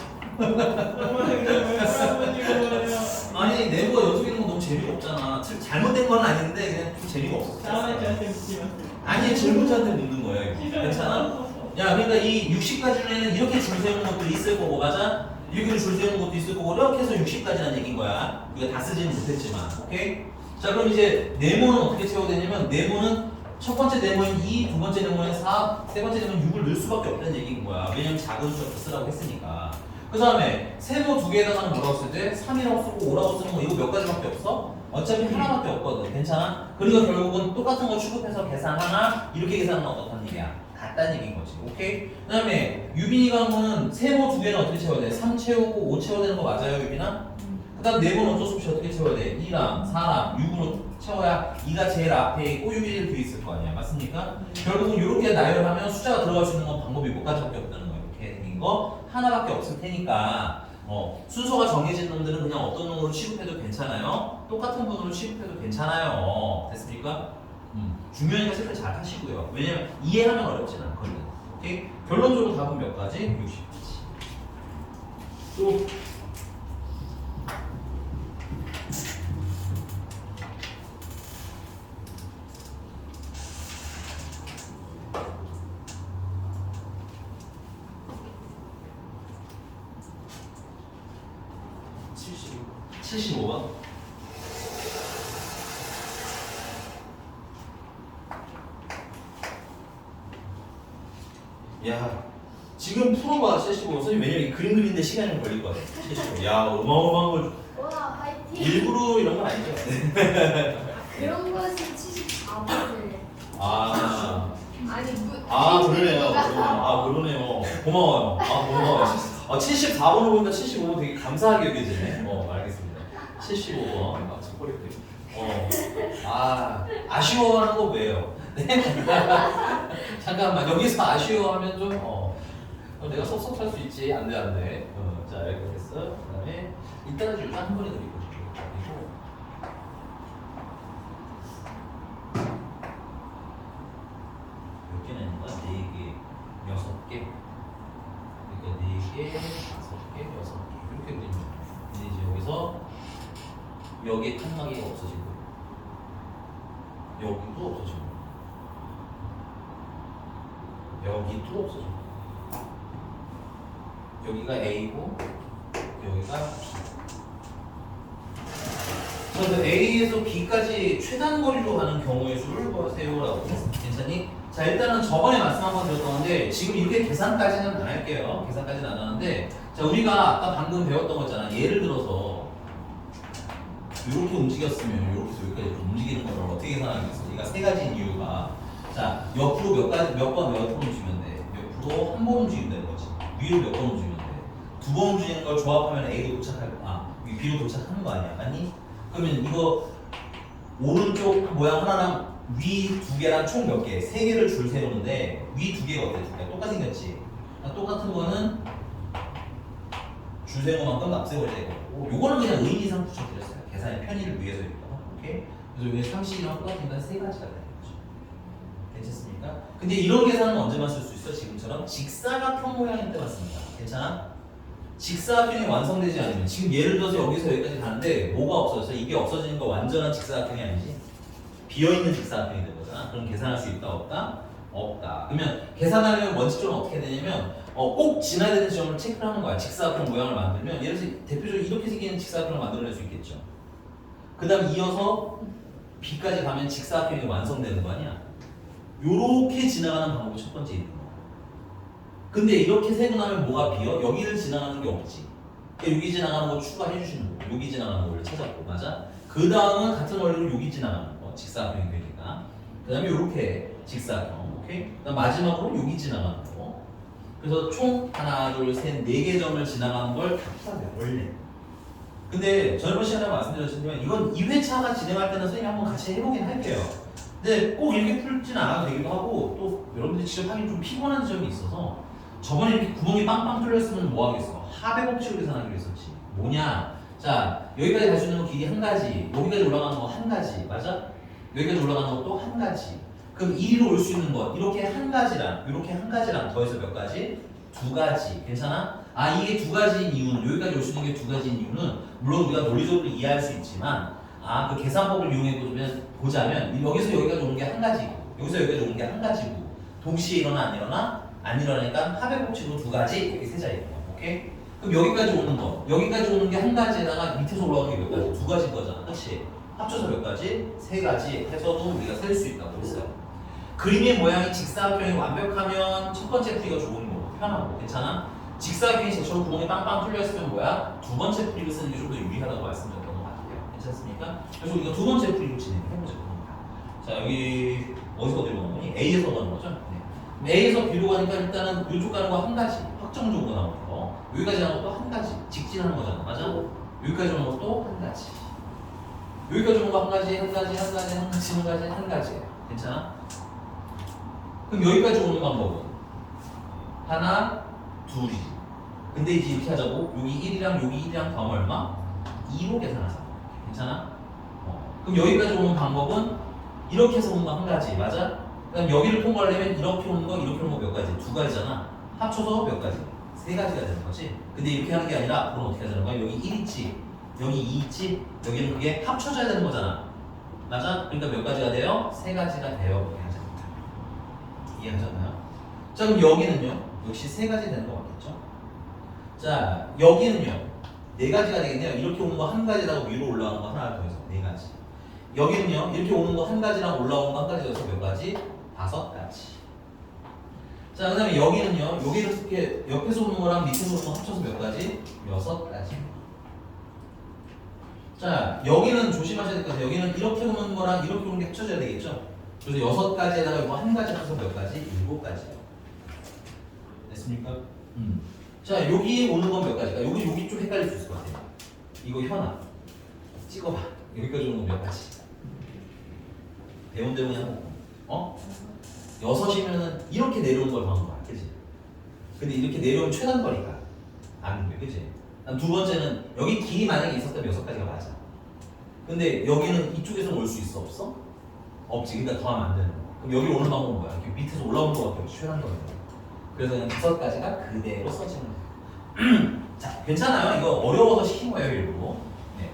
아니 네모가 연속 있는 건 너무 재미가 없잖아. 잘못된 건 아닌데 그냥 좀 재미가 없었어. 다음에 저한테 묻지 마세요. 아니 질문자한테 묻는 거예요. 이거. 괜찮아? 야 그러니까 이 60까지는 이렇게 줄 세우는 것도 있을 거고 맞아? 이렇게 줄 세우는 것도 있을 거고 이렇게 해서 60까지라는 얘기인 거야. 우리가 다 쓰지는 못했지만 오케이? 자 그럼 이제 네모는 어떻게 채워야 되냐면 네모는 첫 번째 네모인 2, 두 번째 네모인 4, 세 번째 네모인 6을 넣을 수밖에 없다는 얘기인 거야. 왜냐면 작은 숫자 쓰라고 했으니까. 그 다음에 세모 두 개에다가는 뭐라고 쓸 때? 3이라고 쓰고 5라고 쓰는 거 이거 몇 가지밖에 없어? 어차피 하나밖에 없거든. 괜찮아? 그러니까 결국은 똑같은 거 취급해서 계산 하나 이렇게 계산하면 어떻다는 얘기야? 같다는 얘기인 거지. 오케이? 그 다음에 유빈이가 한 거는 세모 두 개는 어떻게 채워야 돼? 3 채우고 5 채워야 되는 거 맞아요 유빈아? 그 다음 네모는 어쩔 수 없이 어떻게 채워야 돼? 2랑 4랑 6으로 채워야 2가 제일 앞에 있고 6이 제일 뒤에 있을 거 아니야. 맞습니까? 결국은 이렇게 나열하면 숫자가 들어갈 수 있는 건 방법이 몇 가지밖에 없다는 거예요. 이렇게 생긴 거 하나밖에 없을 테니까 순서가 정해진 놈들은 그냥 어떤 놈으로 취급해도 괜찮아요. 똑같은 분으로 취급해도 괜찮아요. 됐습니까? 중요하니까 체크 잘 하시고요. 왜냐면 이해하면 어렵진 않거든요. 오케이? 결론적으로 답은 몇 가지? 60가지. 또 75번. 야, 지금 풀어봐 75. 선생님 왜냐면 이 그림 그리는데 시간이 좀 걸릴 것 같아. 75. 야, 어마어마한 걸 와 화이팅. 일부러 이런 건 아니죠. 그런 것이 74번을. 아, 아니 그러네요. 그러네요. 고마워요. 고마워요. 74번을 보니까 75번 되게 감사하게 여겨지네. 알겠습니다. 75번. 속버릴게요. 아쉬워하는 거 왜요? 네? 잠깐만, 여기서 아쉬워하면 좀, 내가 섭섭할 수 있지. 안 돼. 자, 여기까지 됐어. 그 다음에, 이따가 일단 한 번에 드리고. 그리고, 몇 개나 있는 거야? 4개, 6개. 그러니까 4개, 5개, 6개. 이렇게 그리면 돼. 근데 이제 여기서, 여기에 칸막이가 없어지고, 여기도 없어지고, 여기도 없어지고, 여기가 A고, 여기가 B. 그래서 A에서 B까지 최단 거리로 가는 경우의 수를 보세요라고 했습니다. 괜찮니? 자 일단은 저번에 말씀 한번 드렸던 건데 지금 이렇게 계산까지는 안 할게요. 계산까지는 안 하는데 자 우리가 아까 방금 배웠던 거 있잖아. 예를 들어서 이렇게 움직였으면 이렇게 여기까지 이렇게 움직이는 걸 어떻게 계산하겠어? 이가 세 가지인 이유가 자 옆으로 몇 번 움직이면 돼? 옆으로 한 번 움직이면 되는 거지. 위로 몇 번 움직이면 돼? 두 번 움직이는 걸 조합하면 A로 도착할 B로 도착하는 거 아니야? 맞니? 그러면 이거 오른쪽 모양 하나랑 위 두 개랑 총 몇 개? 세 개를 줄 세우는데 위 두 개가 어때? 두 개 똑같이 생겼지? 똑같은 거는 줄 세우는 만큼 납세워야 되고 요거는 그냥 의미상 붙여드렸어요. 계산의 편의를 위해서니까. 오케이? 그래서 여기 상식이랑 똑같으니까 세 가지가 되는 거죠. 괜찮습니까? 근데 이런 계산은 언제만 쓸 수 있어? 지금처럼 직사각형 모양일 때만 씁니다. 괜찮아? 직사각형이 완성되지 않으면 지금 예를 들어서 여기서 여기까지 가는데 뭐가 없어져서 이게 없어지는 거 완전한 직사각형이 아니지 비어있는 직사각형이 된 거잖아. 그럼 계산할 수 있다 없다? 없다. 그러면 계산하려면 원칙적으로 어떻게 되냐면 꼭 지나야 되는 지점을 체크를 하는 거야. 직사각형 모양을 만들면 예를 들어서 대표적으로 이렇게 생기는 직사각형을 만들어낼 수 있겠죠. 그 다음 이어서 B까지 가면 직사각형이 완성되는 거 아니야. 요렇게 지나가는 방법이 첫 번째 있는 거야. 근데 이렇게 세고 나면 뭐가 비어? 여기를 지나가는 게 없지. 그러니까 여기 지나가는 거 추가해 주시는 거고 여기 지나가는 거를 찾았고 맞아? 그 다음은 같은 원리로 여기 지나가는 거 직사각형이 되니까 그 다음에 이렇게 직사각형 오케이? 그다음 마지막으로 여기 지나가는 거 그래서 총 하나 둘셋 4개 점을 지나가는 걸 다 풀어야 원래. 근데 저번 시간에 말씀드렸지만 이건 2회차가 진행할 때는 선생님이 한번 같이 해보긴 할게요. 근데 꼭 이렇게 풀진 않아도 되기도 하고 또 여러분들이 직접 하긴 좀 피곤한 점이 있어서 저번에 이렇게 구멍이 빵빵 뚫렸으면 뭐 하겠어? 합의 법칙으로 계산하기로 했었지. 뭐냐? 자 여기까지 갈 수 있는 거 길이 한 가지, 여기까지 올라가는 거 한 가지, 맞아? 여기까지 올라가는 것도 한 가지. 그럼 이리로 올 수 있는 거 이렇게 한 가지랑 이렇게 한 가지랑 더해서 몇 가지? 두 가지. 괜찮아? 이게 두 가지인 이유는 여기까지 올 수 있는 게 두 가지인 이유는 물론 우리가 논리적으로 이해할 수 있지만 아, 그 계산법을 이용해 보자면 여기서 여기까지 오는 게 한 가지고 여기서 여기까지 오는 게 한 가지고 동시에 일어나 안 일어나? 안 일어나니까 합의 법칙으로 두 가지 이렇게 세 자리예요. 오케이? 그럼 여기까지 오는 거 여기까지 오는 게 한 가지에다가 밑에서 올라오는 게 몇 가지? 두 가지인 거잖아. 그렇지? 합쳐서 몇 가지? 세 가지 해서도 우리가 셀 수 있다고 했어요. 그림의 모양이 직사각형이 완벽하면 첫 번째 풀이가 좋은 거고 편하고 괜찮아? 직사각형이 제처럼 구멍이 빵빵 뚫려있으면 뭐야? 두 번째 풀이를 쓰는 게 좀 더 유리하다고 말씀드렸던 것 같아요. 괜찮습니까? 그래서 우리가 두 번째 풀이로 진행해보자. 자, 여기 어디서 어디로 가는 거니? A에서 가는 거죠? 네. A에서 B로 가니까 일단은 이쪽 가는 거 한 가지 확정적으로 나오는 거 여기까지 가는 것도 한 가지 직진하는 거잖아. 맞아? 여기까지 오는 것도 한 가지 여기까지 오는 거 한 가지 한 가지 한 가지 한 가지 한 가지 한 가지 괜찮아? 그럼 여기까지 오는 방법은 하나, 둘이. 근데 이제 이렇게 하자고 여기 1이랑 여기 1이랑 더하면 얼마? 2로 계산하자. 괜찮아? 그럼 여기까지 오는 방법은 이렇게 해서 오는 거 한 가지. 맞아? 그다음 여기를 통과하려면 이렇게 오는 거 이렇게 오는 거 몇 가지? 두 가지잖아. 합쳐서 몇 가지? 세 가지가 되는 거지. 근데 이렇게 하는 게 아니라 그럼 어떻게 하자는 거야? 여기 1 있지? 여기 2 있지? 여기는 그게 합쳐져야 되는 거잖아. 맞아? 그러니까 몇 가지가 돼요? 세 가지가 돼요. 이렇게 하자. 이해하셨나요? 자, 그럼 여기는요? 역시 세 가지 되는 거 같겠죠? 자, 여기는요? 네 가지가 되겠네요. 이렇게 오는 거 한 가지라고 위로 올라가는 거 하나 더해서 네 가지. 여기는요? 이렇게 오는 거 한 가지랑 올라오는 거 한 가지 더해서 몇 가지? 다섯 가지. 자, 그 다음에 여기는요? 여기를 이렇게 옆에서 오는 거랑 밑에서 오는 거 합쳐서 몇 가지? 여섯 가지. 자, 여기는 조심하셔야 될 것 같아요. 여기는 이렇게 오는 거랑 이렇게 오는 게 합쳐져야 되겠죠? 그래서 여섯 가지에다가 이거 한 가지 합쳐서 몇 가지? 일곱 가지요. 됐습니까? 자, 여기 오는 건 몇 가지가? 여기 좀 헷갈릴 수 있을 것 같아요. 이거 현아 찍어봐. 여기까지 오는 건 몇 가지? 배운 대로 그냥 여섯이면은 이렇게 내려오는 걸 봐는 거야, 그지? 근데 이렇게 내려오면 최단 거리가 안 돼, 그지? 두 번째는 여기 길이 만약에 있었다면 여섯 가지가 맞아. 근데 여기는 이쪽에서 올 수 있어, 없어? 없지. 그러니까 더하면 안 되는 거야. 그럼 여기 오는 방법은 뭐야? 이렇게 밑에서 올라오는 거밖에 없지, 최단 거리가. 그래서 그냥 다섯 가지가 그대로 써지는 거예요. 자, 괜찮아요. 이거 어려워서 시킨 거예요, 일부러. 네.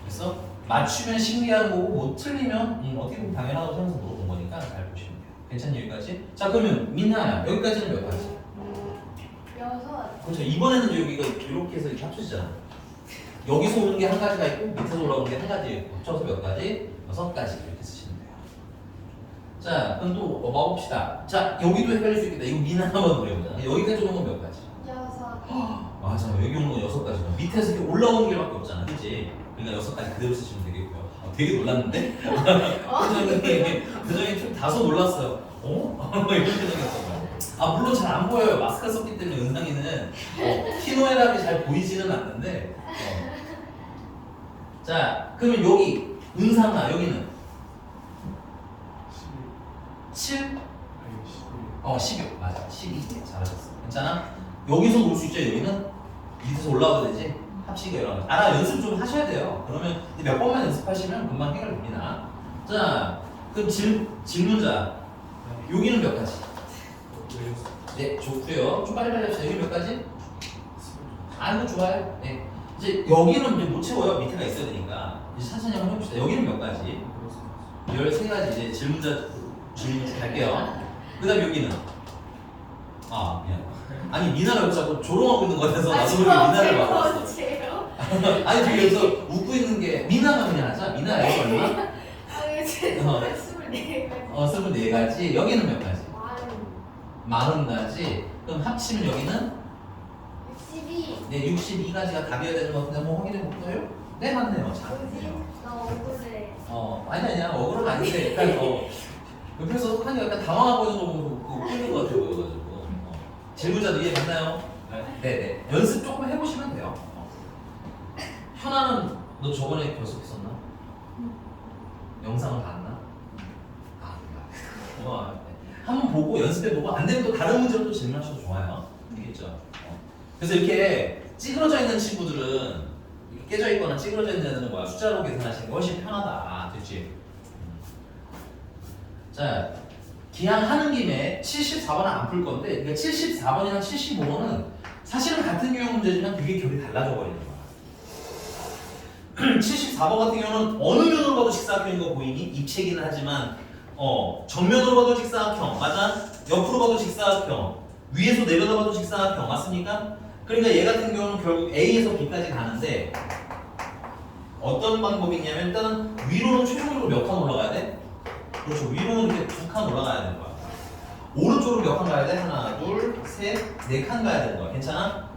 그래서 맞추면 신기한 거고 못 틀리면 어떻게 보면 당연하다고 생각해서 물어본 거니까 잘 보시면 돼요. 괜찮니 여기까지? 자, 그러면 민나야 여기까지는 몇 가지? 여섯. 그렇죠. 이번에는 여기가 이렇게 해서 이렇게 합쳐지잖아. 여기서 오는 게 한 가지가 있고 밑에서 올라오는 게 한 가지 있고 합쳐서 몇 가지? 여섯 가지 이렇게 쓰시면 돼요. 자, 그럼 또 봐봅시다. 자, 여기도 헷갈릴 수 있겠다. 이거 민나 한번 노려보자. 여기까지 오는 건 몇 가지? 여섯. 맞아, 여기 오는 건 여섯 가지다. 밑에서 이렇게 올라오는 길밖에 없잖아, 그렇지? 그러니까 여섯 가지 그대로 쓰시면 되겠고요. 되게 놀랐는데? 표정이 좀 다소 놀랐어요. 이런 표정이었어요. 아, 물론 잘 안 보여요. 마스크를 썼기 때문에 은상이는 희노애락이 잘 보이지는 않는데. 자, 그러면 여기 은상아 여기는 7? 16 맞아. 12 잘하셨어. 괜찮아? 여기서 올 수 있죠. 여기는 밑에서 올라와도 되지. 합식이 여러 가지. 연습 좀 하셔야 돼요. 그러면 몇 번만 연습하시면 금방 해결됩니다. 자, 그럼 질문자 여기는 몇 가지? 네, 좋고요. 좀 빨리빨리 합시다. 여기 몇 가지? 아이고 좋아요. 네. 이제 여기는 이제 못 채워요. 밑에가 있어야 되니까. 이제 천천히 한번 해봅시다. 여기는 몇 가지? 13가지. 이제 질문 쭉 갈게요. 그 다음 여기는 미안. 아니 미나를 왜 자꾸 조롱하고 있는 것 같아서 나도 모르게 미나를 막았어. 아니 지금 여기서 웃고 있는 게 미나만 그냥 하자. 미나 이거 얼마? 제 24가지. 24가지. 여기는 몇 가지? 40. 40가지. 그럼 합치면 여기는 62. 네 62가지가 답이어야 되는 것 같은데 한번 확인해 볼까요? 네 맞네요. 뭐지? 잘했네요. 나 억울해. 아니야 억울한 아닌데 약간 옆에서 하니 약간 당황하고 있는 거 보고 끌는 것 같아 보여가지고. 질문자도 이해 갔나요? 네네. 연습 조금 해보시면 돼요. 현아는 너 저번에 결석했었나? 영상을 봤나? 고마워요. 한번 보고 연습해보고 안 되면 또 다른 문제로 또 질문하셔도 좋아요. 알겠죠? 그래서 이렇게 찌그러져 있는 친구들은 이렇게 깨져 있거나 찌그러져 있는 애들은 뭐야? 숫자로 계산하시는 게 훨씬 편하다. 됐지? 자, 기왕 하는 김에 74번은 안 풀 건데, 그러니까 74번이랑 75번은 사실은 같은 유형 문제지만 되게 결이 달라져 버리는 74번 같은 경우는 어느 면으로 봐도 직사각형인 거 보이니? 입체기는 하지만 정면으로 봐도 직사각형 맞아? 옆으로 봐도 직사각형 위에서 내려다봐도 직사각형 맞습니까? 그러니까 얘 같은 경우는 결국 A에서 B까지 가는데 어떤 방법이 있냐면 일단은 위로는 최종적으로 몇 칸 올라가야 돼? 그렇죠. 위로는 이렇게 2칸 올라가야 되는 거야. 오른쪽으로 몇 칸 가야 돼? 하나, 둘, 셋, 4칸 가야 되는 거야. 괜찮아?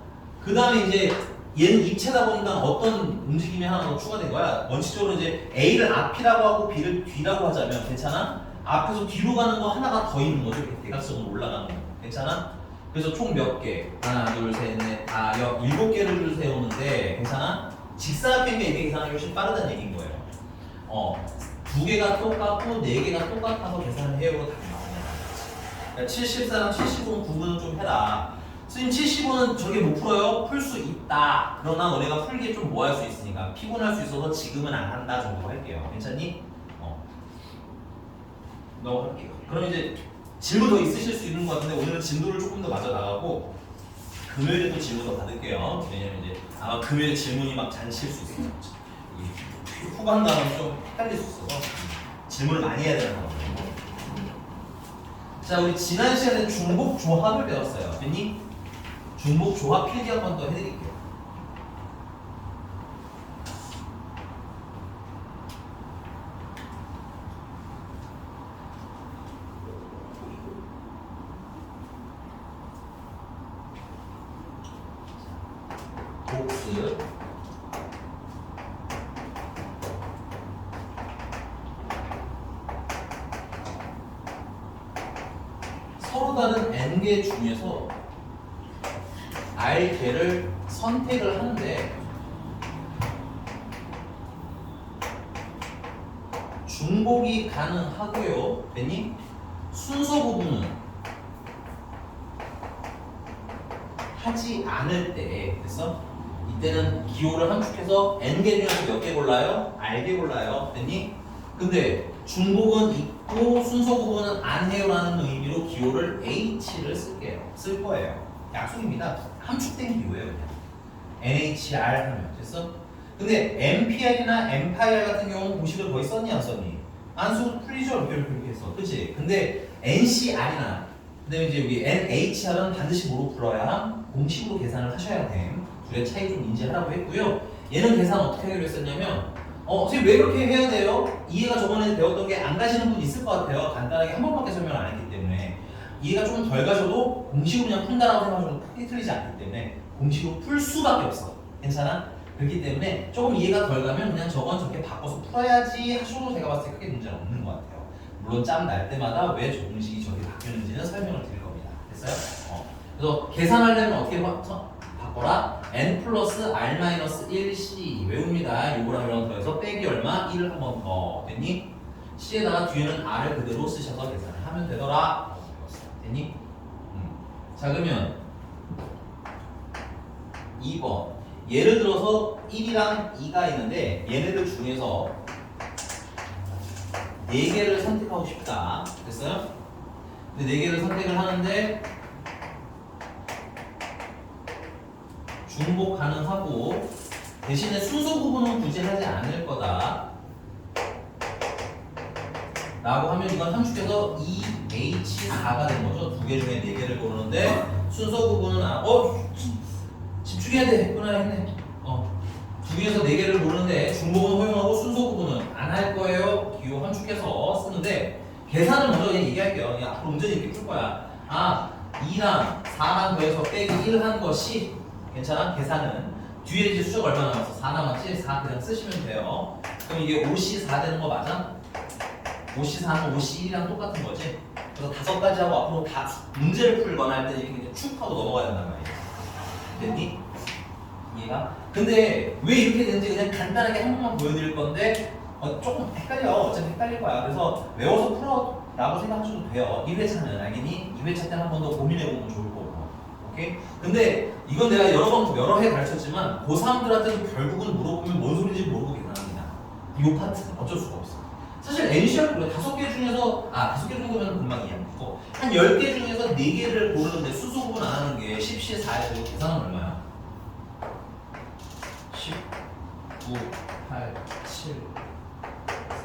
그 다음에 이제 얘는 입체다 보니까 어떤 움직임이 하나 더 추가된 거야. 원칙적으로 이제 A를 앞이라고 하고 B를 뒤라고 하자면 괜찮아? 앞에서 뒤로 가는 거 하나가 더 있는 거죠. 이렇게 대각선으로 올라가는 거. 괜찮아? 그래서 총 몇 개? 하나, 둘, 셋, 넷, 다, 7개를 줄 세우는데 괜찮아? 직사각형이 이렇게 계산하기 훨씬 빠르다는 얘기인 거예요. 2개가 똑같고 4개가 똑같아서 계산을 해요로 답이 나오네. 74랑 75는 구분을 좀 해라. 선생님 75는 저게 못 풀어요? 풀 수 있다. 그러나 너네가 풀기에 좀 뭐 할 수 있으니까 피곤할 수 있어서 지금은 안 한다 정도 할게요. 괜찮니? 넘어갈게요. 그럼 이제 질문 더 있으실 수 있는 것 같은데 오늘은 진도를 조금 더 맞아 나가고 금요일에 또 질문 더 받을게요. 왜냐면 이제 아마 금요일에 질문이 막 잔칠 수 있어요. 후반 가면 좀 헷갈릴 수 있어서 질문을 많이 해야 되는 거거든요. 자, 우리 지난 시간에 중복 조합을 배웠어요. 됐니? 중복 조합 필기 한 번 더 해드릴게요. 복습. 서로 다른 n개 중에서 r개를 선택을 하는데 중복이 가능하고요. 됐니? 순서 구분은 하지 않을 때 그래서 이때는 기호를 함축해서 n개 중에서 몇 개 골라요? r개 골라요. 됐니? 근데 중복은 있고 순서 구분은 안 해요라는 의미로 기호를 h를 쓸 거예요. 약속입니다. 함축된 기호예요. 그냥 nhr 하면 됐어? 근데 mpr이나 mpir 같은 경우는 공식을 거의 썼니 안 썼니? 안 써도 풀리죠. 이렇게 해서 그치? 근데 ncr이나 그다음에 이제 여기 NHR은 반드시 뭐로 풀어야 공식으로 계산을 하셔야 됨. 둘의 차이 좀 인지하라고 했고요. 얘는 계산 어떻게 하기로 했었냐면 선생님 왜 그렇게 해야 돼요? 이해가 저번에 배웠던 게 안 가시는 분 있을 것 같아요. 간단하게 한 번밖에 설명을 안 했기 때문에 이해가 조금 덜 가셔도 공식으로 그냥 푼다라고 생각하셔도 크게 틀리지 않기 때문에 공식으로 풀 수밖에 없어. 괜찮아? 그렇기 때문에 조금 이해가 덜 가면 그냥 저건 저렇게 바꿔서 풀어야지 하셔도 제가 봤을 때 크게 문제는 없는 것 같아요. 물론 짬 날 때마다 왜 저 공식이 저렇게 바뀌었는지는 설명을 드릴 겁니다. 됐어요? 그래서 계산하려면 어떻게 바꿔라? n 플러스 r 마이너스 1c 외웁니다. 요거랑 이랑 더해서 빼기 얼마? 1을 한 번 더. 됐니? c에다가 뒤에는 r을 그대로 쓰셔서 계산을 하면 되더라. 됐니? 자 그러면 2번 예를 들어서 1이랑 2가 있는데 얘네들 중에서 4개를 선택하고 싶다. 됐어요? 근데 4개를 선택을 하는데 중복 가능하고 대신에 순서 구분은 굳이 하지 않을 거다 라고 하면 이건 함축해서 2H4가 된 거죠. 2개 중에 4개를 고르는데 순서 구분은 집중해야 돼. 끊어야 했네. 2개에서 4개를 고르는데 중복은 허용하고 순서 구분은 안 할 거예요. 기호 함축해서 쓰는데 계산을 먼저 그냥 얘기할게요. 그냥 앞으로 문제는 이렇게 풀 거야. 2랑 4랑 더해서 빼기 1 한 것이 괜찮아? 계산은 뒤에 이제 수적 얼마 남았어? 4 남았지? 4 그냥 쓰시면 돼요. 그럼 이게 5C4 되는 거 맞아? 5C4는 5C1이랑 똑같은 거지? 그래서 5가지 하고 앞으로 다 문제를 풀거나 할 때 이렇게 그냥 쭉 하고 넘어가야 된단 말이야. 됐니? 이해가? 근데 왜 이렇게 되는지 그냥 간단하게 한 번만 보여드릴 건데 조금 헷갈려. 어차피 헷갈릴 거야. 그래서 외워서 풀어 라고 생각하셔도 돼요. 1회차는 알겠니? 2회차 때는 한 번 더 고민해보면 좋을 거고. 오케이? 근데 이건 내가 여러 해 가르쳤지만 고3들한테도 결국은 물어보면 뭔 소리인지 모르고 계산합니다. 이 파트는 어쩔 수가 없어. 사실 NCR 5개 중에서 5개 정도면 금방 이해하고 한 10개 중에서 4개를 고르는데 순서 구분 안 하는 게 10, 4에서 계산은 얼마야? 10, 9, 8, 7,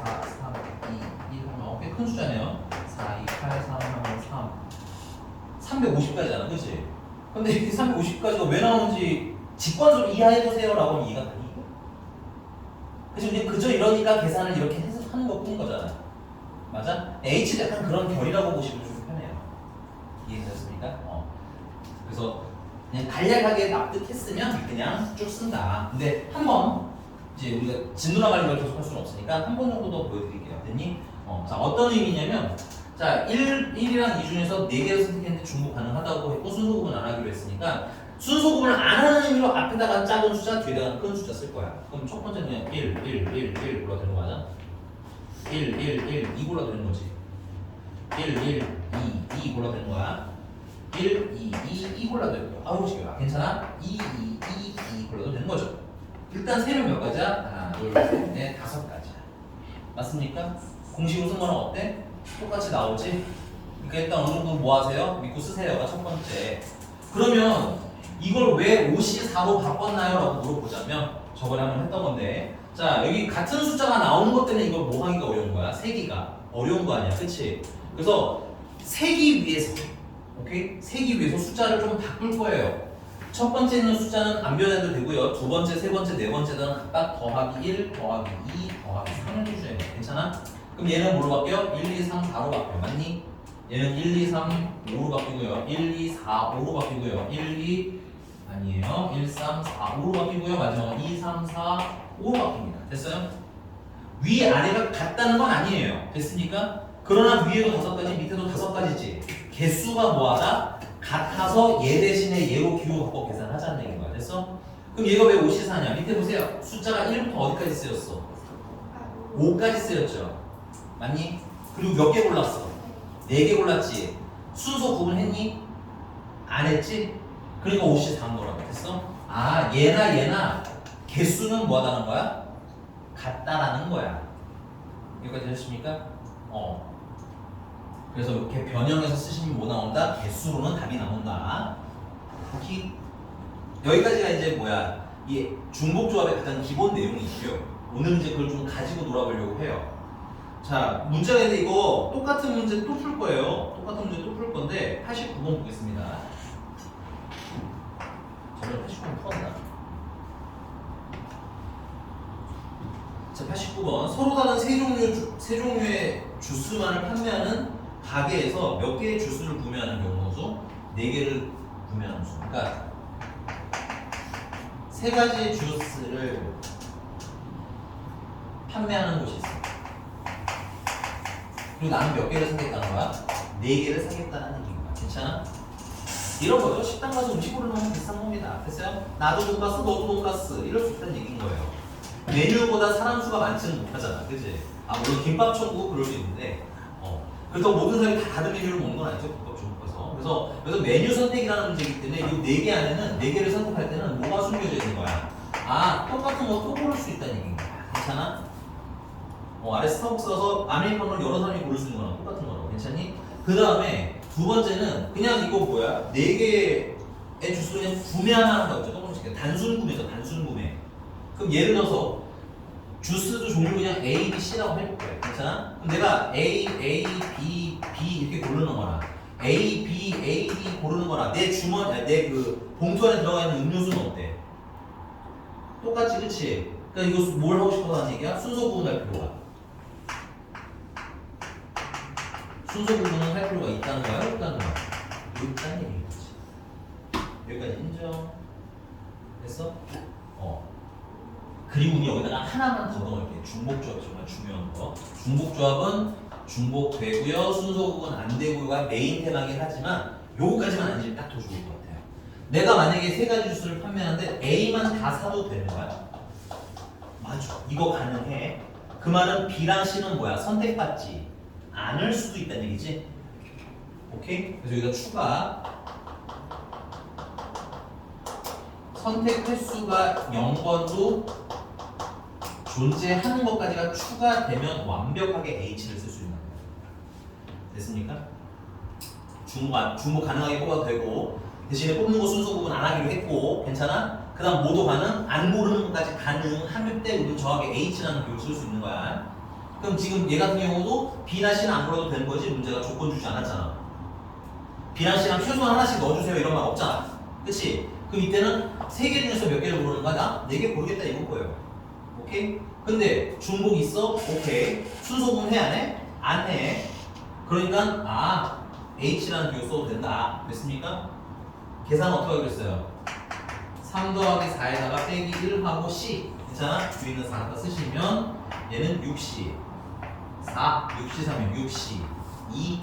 4, 3, 2, 1 하면 꽤 큰 숫자네요. 4, 2, 8, 3, 3, 350까지잖아, 그치? 근데 이 350까지가 왜 나오는지 직관적으로 이해해보세요 라고 하면 이해가 가니? 그치? 그냥 그저 이러니까 계산을 이렇게 해서 하는 것 뿐인 거잖아. 맞아? H도 약간 그런 결이라고 보시면 좀 편해요. 이해되셨습니까? 그래서 그냥 간략하게 납득했으면 그냥 쭉 쓴다. 근데 한 번 이제 우리가 진도나 관리를 계속 할 수는 없으니까 한 번 정도 더 보여드릴게요. 됐니? 자, 어떤 의미냐면 자, 1이랑 2 중에서 4개를 선택했는데 중복 가능하다고 했고 순서 구분 안 하기로 했으니까 순서 구분을 안 하는 의미로 앞에다가 작은 숫자, 뒤에다가 큰 숫자 쓸 거야. 그럼 첫 번째는 그냥 1 골라도 되는 거 맞아? 2 골라도 되는 거지. 2 골라도 되는 거야. 2 골라도 되는 거야. 아우, 시켜라. 괜찮아? 2 골라도 되는 거죠. 일단 세면 몇 가지야? 하나, 둘, 셋, 넷, 5가지야. 맞습니까? 공식으로 쓴 거는 어때? 똑같이 나오지? 그러니까 일단 어느 정도 뭐 하세요? 믿고 쓰세요가 첫 번째. 그러면 이걸 왜 54로 바꿨나요? 라고 물어보자면 저번에 한번 했던 건데 자, 여기 같은 숫자가 나오는 것 때문에 이걸 뭐 하기가 어려운 거야? 세기가 어려운 거 아니야, 그치? 그래서 세기 위해서, 오케이? 세기 위해서 숫자를 좀 바꿀 거예요. 첫 번째 있는 숫자는 안 변해도 되고요. 두 번째, 세 번째, 네 번째는 각각 더하기 1, 더하기 2, 더하기 3을 해주셔야 돼. 괜찮아? 그럼 얘는 뭐로 바뀌어? 1, 2, 3, 4로 바뀌어. 맞니? 얘는 1, 2, 3, 5로 바뀌고요. 1, 2, 4, 5로 바뀌고요. 1, 2, 아니에요. 1, 3, 4, 5로 바뀌고요. 마지막은 2, 3, 4, 5로 바뀝니다. 됐어요? 위, 아래가 같다는 건 아니에요. 됐습니까? 그러나 위에도 5가지, 밑에도 5가지지. 개수가 뭐하다? 같아서 얘 대신에 얘로 기호 바꿔 계산하자는 얘기인 거야. 됐어? 그럼 얘가 왜 54냐? 밑에 보세요. 숫자가 1부터 어디까지 쓰였어? 5까지 쓰였죠. 맞니? 그리고 몇 개 골랐어? 4개 골랐지. 순서 구분했니? 안 했지? 그러니까 54인 거라고. 됐어? 아, 얘나 개수는 뭐하다는 거야? 같다라는 거야. 여기까지 되셨습니까? 그래서 이렇게 변형해서 쓰시면 뭐 나온다? 개수로는 답이 나온다. 오케이? 여기까지가 이제 뭐야? 이 중복조합의 가장 기본 내용이고요. 오늘 이제 그걸 좀 가지고 놀아보려고 해요. 자, 문제가 있는데 이거 똑같은 문제 또 풀 거예요. 똑같은 문제 또 풀 건데 89번 보겠습니다. 저번에 89번 풀었나? 자, 89번. 서로 다른 세 종류의 주스만을 판매하는 가게에서 몇 개의 주스를 구매하는 경우수? 4개를 구매하는 수. 그러니까 3가지 주스를 판매하는 곳이 있어. 그리고 나는 몇 개를 사겠다는 거야? 4개를 사겠다는 얘기인 거야. 괜찮아? 이런 거죠. 식당 가서 음식 고르는 거랑 비슷한 겁니다. 됐어요? 나도 돈가스, 너도 돈가스. 이럴 수 있다는 얘기인 거예요. 메뉴보다 사람 수가 많지는 못하잖아. 그치? 물론 김밥 천국 그럴 수 있는데 그래서 모든 사람이 다 다른 메뉴를 먹는 건 아니죠. 김밥 천국에서. 그래서 메뉴 선택이라는 문제이기 때문에 이 4개 안에는 4개를 선택할 때는 뭐가 숨겨져 있는 거야? 똑같은 거 또 고를 수 있다는 얘기인 거야. 괜찮아? 아래 스타벅스 가서 아메리카노를 여러 사람이 고를 수 있는 거랑 똑같은 거라고. 괜찮니? 그 다음에 두 번째는 그냥 이거 뭐야? 4개의 주스를 그냥 구매하면 하는 거죠. 조금씩 단순 구매죠. 단순 구매. 그럼 예를 들어서 주스도 종류 그냥 A, B, C라고 해볼게. 괜찮아? 그럼 내가 A, B, B 이렇게 고르는 거나 A, B 고르는 거나 내 주머니, 내 그 봉투 안에 들어가 있는 음료수는 어때? 똑같지, 그치? 그러니까 이거 뭘 하고 싶어서 하는 얘기야? 순서 구분할 필요가. 순서 구분을 할 필요가 있다는 거야? 없다는 거야? 있다는 얘기인 거지. 여기까지 인정. 됐어? 그리고 여기다가 하나만 더 넣을게. 중복조합이 정말 중요한 거. 중복조합은 중복되고요. 순서 구분 안 되고요가 메인 테마긴 하지만 요거까지만 아니면 딱 더 좋을 것 같아요. 내가 만약에 3가지 주스를 판매하는데 A만 다 사도 되는 거야? 맞아. 이거 가능해. 그 말은 B랑 C는 뭐야? 선택받지 않을 수도 있다는 얘기지. 오케이? 그래서 여기다 추가. 선택 횟수가 0번도 존재하는 것까지가 추가되면 완벽하게 H를 쓸 수 있는 거예요. 됐습니까? 중복 가능하게 뽑아도 되고 대신에 뽑는 거 순서 구분 안 하기로 했고 괜찮아? 그 다음 모두 가능, 안 고르는 것까지 가능할 때 우리는 정확하게 H라는 비율을 쓸 수 있는 거야. 그럼 지금 얘 같은 경우도 B나 C는 안 골라도 되는 거지. 문제가 조건 주지 않았잖아. B나 C랑 최소한 하나씩 넣어주세요 이런 말 없잖아. 그치? 그럼 이때는 3개 중에서 몇 개를 고르는 거야? 나 4개 고르겠다 이건 거예요. 오케이? 근데 중복 있어? 오케이. 순서분 해 안 해? 안 해. 그러니까 H라는 비율 써도 된다. 됐습니까? 계산 어떻게 하겠어요? 3 더하기 4에다가 빼기 1하고 C 괜찮아? 뒤에 있는 4 갖다 쓰시면 얘는 6C 4, 6C 3이면 6C 2,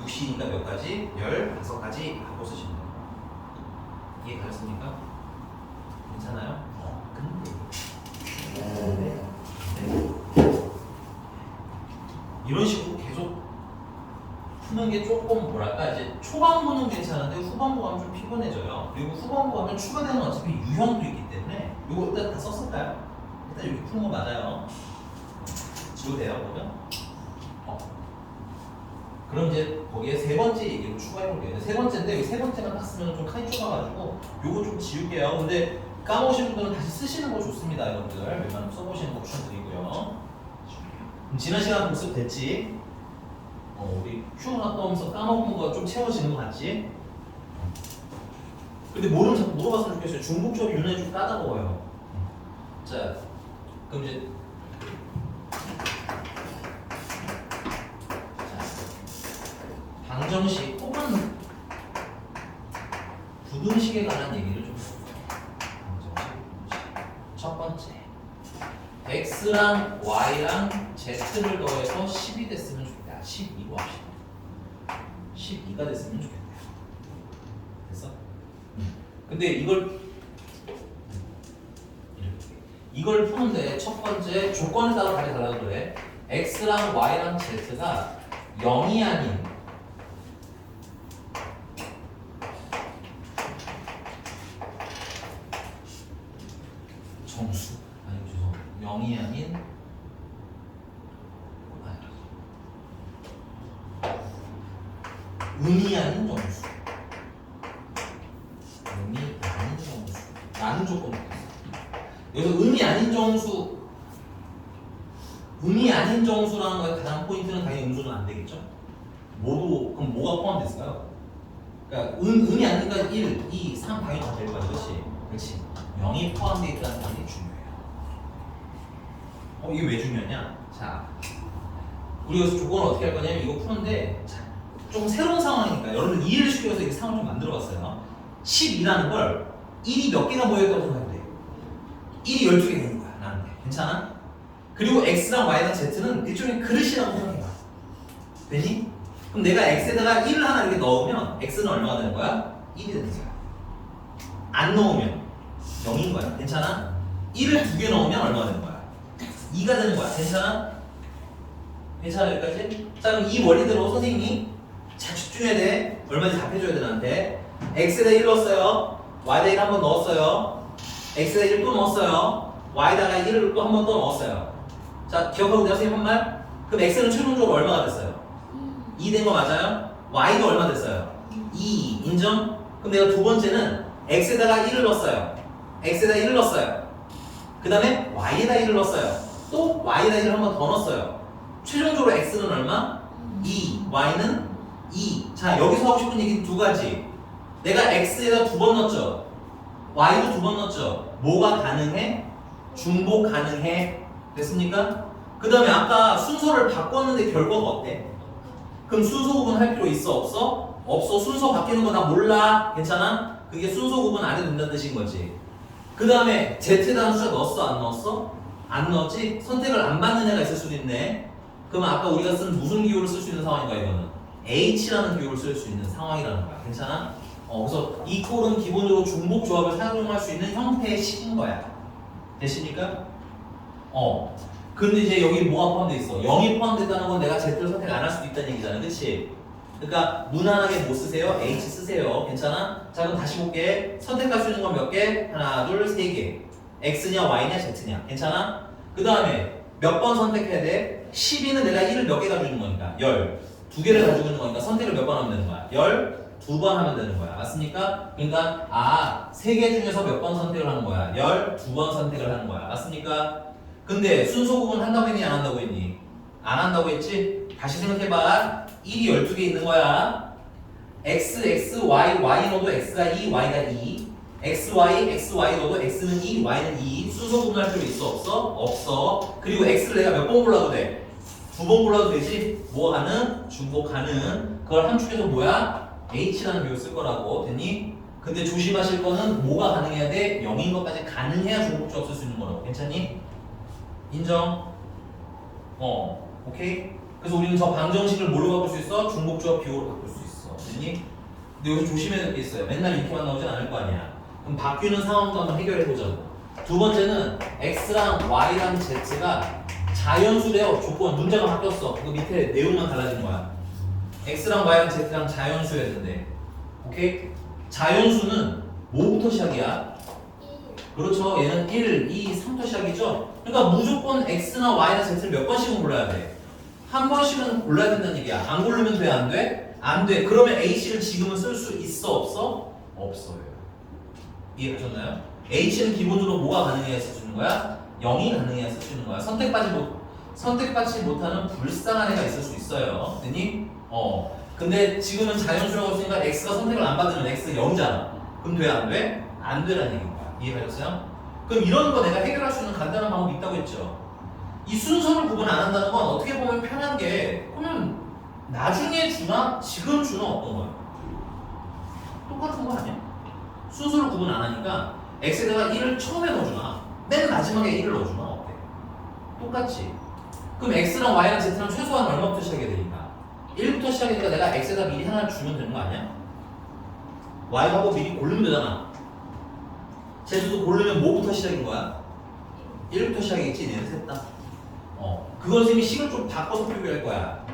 6C니까 몇 가지? 15가지 하고 쓰시면 돼요. 이해 가셨습니까? 괜찮아요? 근데 이런 식으로 계속 푸는 게 조금 뭐랄까 이제 초반부는 괜찮은데 후반부 가면 좀 피곤해져요. 그리고 후반부 가면 추가되는 어차피 유형도 있기 때문에 이거 일단 다 썼을까요? 일단 이렇게 푸는 거 맞아요. 지워도 돼요 그러면? 그럼 이제 거기에 세 번째 얘기를 추가해볼게요. 세 번째인데 여기 세 번째만 딱 쓰면 좀 칸이 좁아가지고 요거 좀 지울게요. 근데 까먹으신 분들은 다시 쓰시는 거 좋습니다 여러분들. 웬만하면 써보시는 거 추천드리고요. 그럼 지난 시간 복습 됐지? 우리 큐 갔다 오면서 까먹은 거 좀 채워지는 거 같지? 근데 모르면 자꾸 물어봤으면 좋겠어요. 중복 조합이 유난히 좀 까다로워요. 자, 그럼 이제 방정식 혹은 부등식에 관한 얘기를 좀 해볼게요. 방정식, 첫 번째 x랑 y랑 z를 더해서 10이 됐으면 좋겠다. 12로 합시다. 12가 됐으면 좋겠다. 됐어? 근데 이걸 푸는데 첫 번째 조건에 따라 답이 달라도 그래. x랑 y랑 z가 0이 아닌 정수 아니 죄송 0이 아닌 음이 아닌 정수 음이 아닌 정수 라는 조건이 있어요. 여기서 음이 아닌 정수 음이 아닌 정수라는 거의 가장 포인트는 당연히 음수는 안 되겠죠? 모두 그럼 뭐가 포함됐을까요? 그러니까 음이 아니니까 1, 2, 3 당연히 다 될 거야. 그렇지? 0이 포함되어 있다는 게 중요해요. 이게 왜 중요하냐? 자, 우리 여기서 조건을 어떻게 할 거냐면 이거 푸는데 좀 새로운 상황이니까 여러분들 이해를 시켜서 이 상황을 좀 만들어 봤어요. 12라는 걸 1이 몇 개가 모여있다고 생각하면 돼. 1이 12개가 있는 거야. 나한테. 괜찮아? 그리고 x랑 y랑 z는 일종의 그릇이라고 생각해봐. 되니? 그럼 내가 x에다가 1을 하나 이렇게 넣으면 x는 얼마가 되는 거야? 1이 되는 거야. 안 넣으면 0인 거야. 괜찮아? 1을 2개 넣으면 얼마가 되는 거야? 2가 되는 거야. 괜찮아? 괜찮아 여기까지? 자 그럼 이 원리대로 선생님이 잘 집중해야 돼. 얼마인지 답해줘야 돼 나한테. x에다 1 넣었어요. y에다 1 한번 넣었어요. x에다 1 또 넣었어요. y에다가 1을 또 한 번 또 넣었어요. 자 기억하고 내가 선생님 한 말? 그럼 x는 최종적으로 얼마가 됐어요? 2 된 거 맞아요? y도 얼마 됐어요? 2 인정? 그럼 내가 두 번째는 x에다가 1을 넣었어요. x에다 1을 넣었어요. 그 다음에 y에다 1을 넣었어요. 또 y에다 1을 한 번 더 넣었어요. 최종적으로 x는 얼마? 2, y는 2. 자 여기서 하고 싶은 얘기는 두 가지. 내가 x에다 두 번 넣었죠. y도 두 번 넣었죠. 뭐가 가능해? 중복 가능해. 됐습니까? 그 다음에 아까 순서를 바꿨는데 결과가 어때? 그럼 순서 구분 할 필요 있어? 없어? 없어. 순서 바뀌는 거 다 몰라. 괜찮아? 그게 순서 구분 안 해도 된다는 뜻인 거지. 그 다음에 z에다 숫자 넣었어? 안 넣었어? 안 넣었지? 선택을 안 받는 애가 있을 수도 있네. 그러면 아까 우리가 쓴 무슨 기호를 쓸 수 있는 상황인가 이거는? H라는 기호를 쓸 수 있는 상황이라는 거야. 괜찮아? 그래서 이 꼴은 기본적으로 중복 조합을 사용할 수 있는 형태의 식인 거야. 되십니까? 근데 이제 여기 뭐가 포함되어 있어? 0이 포함됐다는 건 내가 Z를 선택 안 할 수도 있다는 얘기잖아. 그치? 그러니까 무난하게 뭐 쓰세요? H 쓰세요. 괜찮아? 자 그럼 다시 볼게. 선택할 수 있는 건 몇 개? 하나, 둘, 세 개. X냐, Y냐, Z냐. 괜찮아? 그 다음에 몇 번 선택해야 돼? 12는 내가 1을 몇 개 가지고 있는 거니까 10. 두 개를 가지고 있는 거니까 선택을 몇 번 하면 되는 거야? 두 번 하면 되는 거야. 맞습니까? 그러니까 3개 중에서 몇 번 선택을 하는 거야? 12번 선택을 하는 거야. 맞습니까? 근데 순서 구분 한다고 했니? 안 한다고 했니? 안 한다고 했지? 다시 생각해봐. 1이 12개 있는 거야. x, x, y, y 넣어도 x가 2, y가 2. x, y, x, y 넣어도 x는 2, y는 2. 순서 구분할 필요 있어? 없어? 없어. 그리고 x를 내가 몇 번 골라도 돼? 2번 골라도 되지? 뭐 하는? 중복하는. 그걸 함축해서 뭐야? h라는 비율 쓸 거라고. 됐니? 근데 조심하실 거는 뭐가 가능해야 돼? 0인 것까지 가능해야 중복주어 쓸 수 있는 거라고. 괜찮니? 인정? 오케이? 그래서 우리는 저 방정식을 뭘로 바꿀 수 있어? 중복주어 비율로 바꿀 수 있어. 됐니? 근데 여기서 조심해야 될 게 있어요. 맨날 이렇게만 나오진 않을 거 아니야. 그럼 바뀌는 상황도 한번 해결해 보자고. 두 번째는 x랑 y랑 z가 자연수래요. 조건 문제가 바뀌었어. 그 밑에 내용만 달라진 거야. x랑 y랑 z랑 자연수였는데, 오케이? 자연수는 뭐부터 시작이야? 그렇죠. 얘는 1, 2, 3부터 시작이죠. 그러니까 무조건 x나 y나 z를 몇 번씩은 골라야 돼. 한 번씩은 골라야 된다는 얘기야. 안 고르면 돼? 안 돼? 안 돼. 그러면 H를 지금은 쓸 수 있어? 없어? 없어요. 이해하셨나요? H는 기본적으로 뭐가 가능해야 쓸 수 있는 거야? 0이 가능해야 쓸 수 있는 거야. 선택받지 못하는 불쌍한 애가 있을 수 있어요. 됐니? 근데 지금은 자연수라고 했으니까 X가 선택을 안 받으면 X 0이잖아. 그럼 돼? 안 돼? 안 되라는 얘기인 거야. 이해하셨어요? 그럼 이런 거 내가 해결할 수 있는 간단한 방법이 있다고 했죠. 이 순서를 구분 안 한다는 건 어떻게 보면 편한 게, 그러면 나중에 주나 지금 주나 어떤 거야? 똑같은 거 아니야? 순서를 구분 안 하니까 x에다가 1을 처음에 넣어주나 맨 마지막에 1을 넣어주나 어때? 똑같지? 그럼 x랑 y랑 z랑 최소한 얼마부터 시작해야 되니까? 1부터 시작하니까 내가 x에다 미리 하나 주면 되는 거 아니야? y하고 미리 고르면 되잖아. z도 고르면 뭐부터 시작인 거야? 1부터 시작이겠지? 얘는 셋 다. 그건 선생님이 식을 좀 바꿔서 표기할 거야.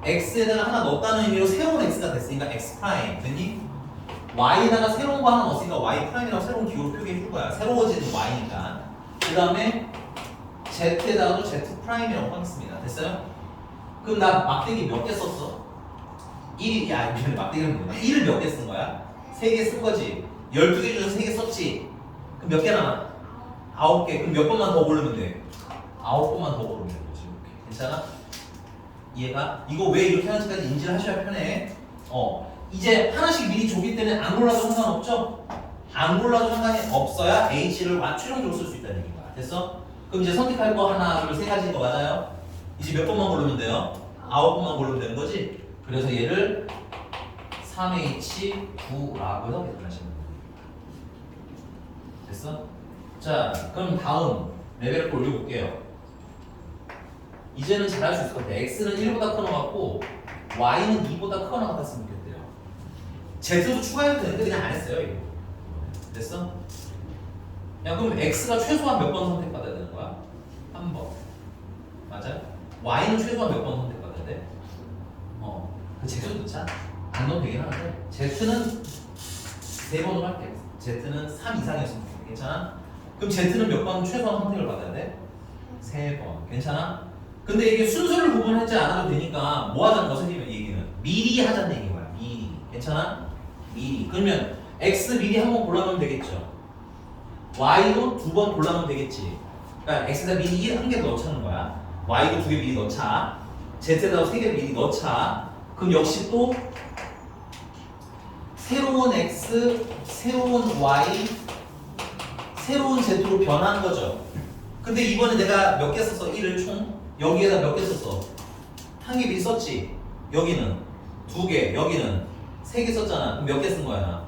x에다가 하나 넣었다는 의미로 새로운 x가 됐으니까 x 프라임 됐니? y에다가 새로운 거 하나 넣었으니까 y 프라임이라고 새로운 기호로 표기해 줄 거야. 새로워지는 y니까. 그 다음에 z에다가도 z 프라임이라고 하겠습니다. 됐어요? 그럼 나 막대기 몇 개 썼어? 1이 미안해 막대기는 뭐야? 1을 몇 개 쓴 거야? 3개 쓴 거지. 12개 중에서 3개 썼지. 그럼 몇 개 남아? 9개. 그럼 몇 번만 더 고르면 돼? 9번만 더 고르면 되는 거지. 이렇게. 괜찮아? 이해가? 이거 왜 이렇게 하는지까지 인지를 하셔야 편해. 이제 하나씩 미리 줬기 때문에 안 골라도 상관없죠? 안 골라도 상관이 없어야 H를 최종적으로 쓸 수 있다는 얘기가. 됐어? 그럼 이제 선택할 거 하나, 둘, 세 가지인 거 맞아요? 이제 몇 번만 고르면 돼요? 9번만 고르면 되는 거지? 그래서 얘를 3H9라고 해서 계산하시면 돼요. 됐어? 자, 그럼 다음 레벨을 올려볼게요. 이제는 잘할 수 있을 것 같아. X는 1보다 큰 것 같고 Y는 2보다 큰 것 같았으면 좋겠대요. Z도 추가해도 되는데 그냥 안 했어요. 이거. 됐어? 야 그럼 X가 최소한 몇 번 선택받아야 되는 거야? 한 번. 맞아? Y는 최소한 몇 번 선택받아야 돼? 그 Z도 넣자. 안 넣어도 되긴 하는데 Z는 3번으로 할게. Z는 3 이상이었으면 좋겠다. 괜찮아? 그럼 Z는 몇 번 최소한 선택을 받아야 돼? 3번. 괜찮아? 근데 이게 순서를 구분하지 않아도 되니까 뭐 하자는 거 선생님의 얘기는 미리 하자는 얘기인 거야. 미리. 괜찮아? 미리. 그러면 X 미리 한 번 골라놓으면 되겠죠. Y도 2번 골라놓으면 되겠지. 그러니까 X에다 미리 1개 넣자는 거야. Y도 2개 미리 넣자. Z에다 3개 미리 넣자. 그럼 역시 또 새로운 X, 새로운 Y, 새로운 Z로 변한 거죠. 근데 이번에 내가 몇 개 썼어? 1을 총? 여기에다 몇 개 썼어? 한 개 미리 썼지? 여기는 2개, 여기는 3개 썼잖아. 그럼 몇 개 쓴 거야 나?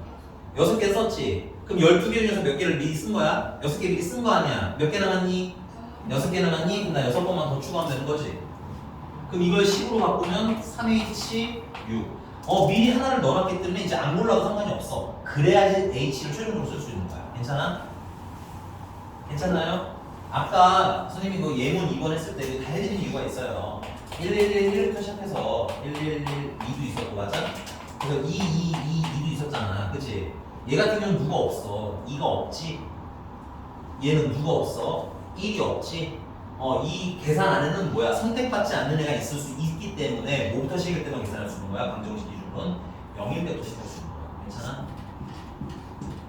6개 썼지? 그럼 12개 중에서 몇 개를 미리 쓴 거야? 6개 미리 쓴 거 아니야? 몇 개 남았니? 6개 남았니? 그럼 나 6번만 더 추가하면 되는 거지? 그럼 이걸 10으로 바꾸면 3H6 미리 하나를 넣어놨기 때문에 이제 안 골라도 상관이 없어. 그래야지 H를 최종적으로 쓸 수 있는 거야. 괜찮아? 괜찮나요? 아까 선생님이 그 예문 2번 했을 때 다 해지는 이유가 있어요. 1111부터 시작해서 1112도 있었고 맞아? 그래서 2도 있었잖아. 그치? 얘 같은 경우는 누가 없어. 2가 없지? 얘는 누가 없어? 1이 없지? 이 계산 안에는 뭐야? 선택받지 않는 애가 있을 수 있기 때문에 뭐부터 시작할 때만 계산할 수 있는 거야? 방정식 기준으로. 물론 0일 때부터 시작할 수 있는 거예요. 괜찮아?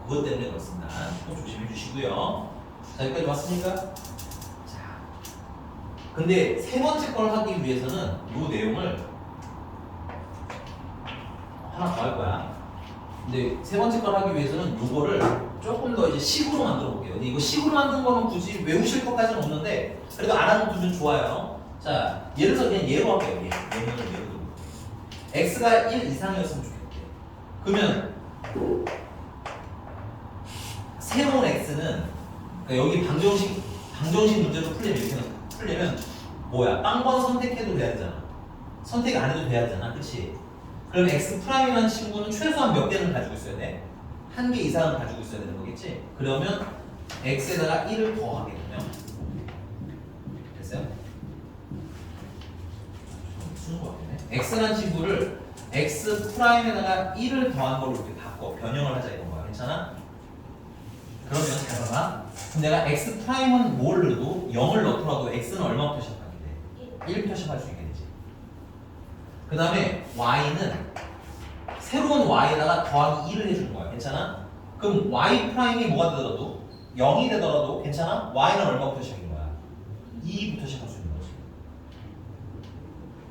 그것 때문에 그렇습니다. 꼭 조심해 주시고요. 자, 여기까지 왔습니까? 자, 근데 세 번째 걸 하기 위해서는 이 내용을 하나 더 할 거야. 근데 세 번째 걸 하기 위해서는 요거를 조금 더 이제 식으로 만들어 볼게요. 근데 이거 식으로 만든 거는 굳이 외우실 것까지는 없는데 그래도 알아두면 좋아요. 자, 예를 들어서 그냥 예로 할게요. 예를 들어. x가 1 이상이었으면 좋겠대. 그러면 새로운 x는 그러니까 여기 방정식 문제로 풀려면 뭐야? 빵번 선택해도 돼야 되잖아. 선택 안 해도 돼야 되잖아. 그치? 그럼 x 프라임이라는 친구는 최소한 몇 개는 가지고 있어야 돼? 한 개 이상은 가지고 있어야 되는 거겠지? 그러면 x에다가 1을 더하게 되면 됐어요? 쓰는 거 같네. x라는 친구를 x 프라임에다가 1을 더한 걸로 이렇게 바꿔 변형을 하자 이런 거야. 괜찮아? 그러면 잘 봐봐. 그럼 내가 x 프라임은 뭘 넣어도 0을 넣더라도 x는 얼마부터 시작하게 돼? 1부터 시작할 수 있게 되지. 그 다음에 y는 새로운 y에다가 더하기 1을 해주는 거야. 괜찮아? 그럼 y 프라임이 뭐가 되더라도 0이 되더라도 괜찮아? y는 얼마부터 시작인 거야? 2부터 시작할 수 있는 거지.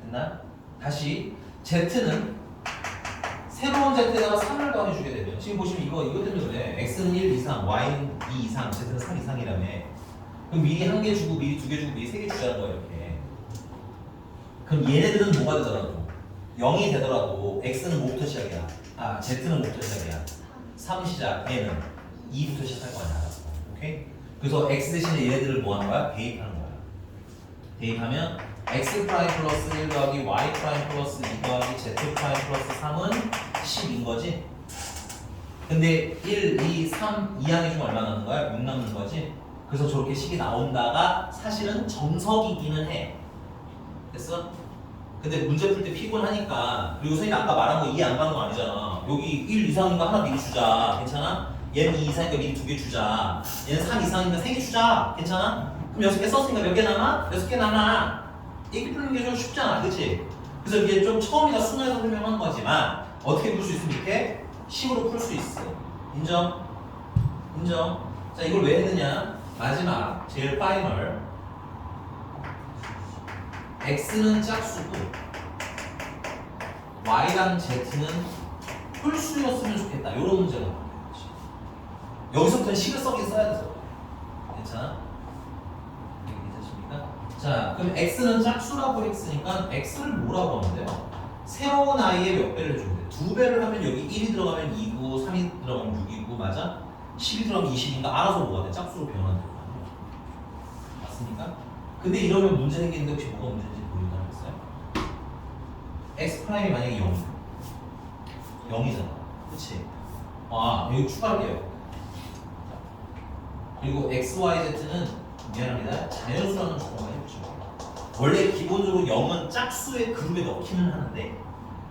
됐나? 다시 z는 새로운 z에다가 3을 더해주게 되면 지금 보시면 이거 때문에 그래. x는 1 이상, y는 2 이상, z는 3 이상이라며. 그럼 미리 1개 주고 미리 2개 주고 미리 3개 주자는 거야 이렇게. 그럼 얘네들은 뭐가 되더라도 0이 되더라도 x는 뭐부터 시작이야? z는 뭐부터 시작이야? 3 시작, 얘는 2부터 시작할 거 아니야. 알았어. 오케이? 그래서 x 대신에 얘네들을 뭐 하는 거야? 대입하는 거야. 대입하면 x 프라임 플러스 1 더하기 y 프라임 플러스 2 더하기 z 프라임 플러스 3은 10인 거지? 근데 1, 2, 3, 2 항해주면 얼마 남는 거야? 6 남는 거지? 그래서 저렇게 식이 나온다가 사실은 정석이기는 해. 됐어? 근데 문제 풀 때 피곤하니까 그리고 선생님 아까 말한 거 이해 안 가는 거 아니잖아. 여기 1 이상이니까 하나 미리 주자. 괜찮아? 얘는 2 이상이니까 미리 2개 주자. 얘는 3 이상이니까 3개 주자. 괜찮아? 그럼 6개 썼으니까 몇 개 남아? 6개 남아. 이렇게 푸는 게 좀 쉽잖아. 그치? 그래서 이게 좀 처음이라 순화해서 설명한 거지만 어떻게 풀 수 있으면 이렇게 식으로 풀 수 있어. 인정? 인정? 자, 이걸 왜 했느냐? 마지막 제일 파이널 x는 짝수고 y랑 z는 홀수였으면 좋겠다. 이런 문제가 나오는 거지. 여기서부터는 식을 써긴 써야 돼서. 괜찮아? 괜찮습니까? 자, 그럼 x는 짝수라고 했으니까 x를 뭐라고 하면 돼요? 새로운 i의 몇 배를 해주면 돼? 2배를 하면 여기 1이 들어가면 2고 3이 들어가면 6이고 맞아? 10이 들어가면 20인가 알아서 뭐가 돼? 짝수로 변환될 거 아니야. 맞습니까? 근데 이러면 문제 생기는데 혹시 뭐가 문제인지 보이는 사람 있어요? x 프라임이 만약에 0이잖아. 그치? 여기 추가할게요. 그리고 x, y, z는 미안합니다. 자연수라는 조건만 해보시면 원래 기본적으로 0은 짝수의 그룹에 넣기는 하는데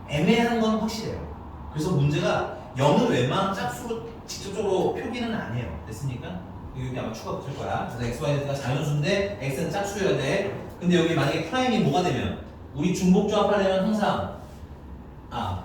애매한 건 확실해요. 그래서 문제가 0은 웬만한 짝수로 직접적으로 표기는 안 해요. 됐습니까? 여기 아마 추가 붙을 거야. 그래서 x, y, z가 자연수인데 x는 짝수여야 돼. 근데 여기 만약에 프라임이 뭐가 되면 우리 중복조합 하려면 항상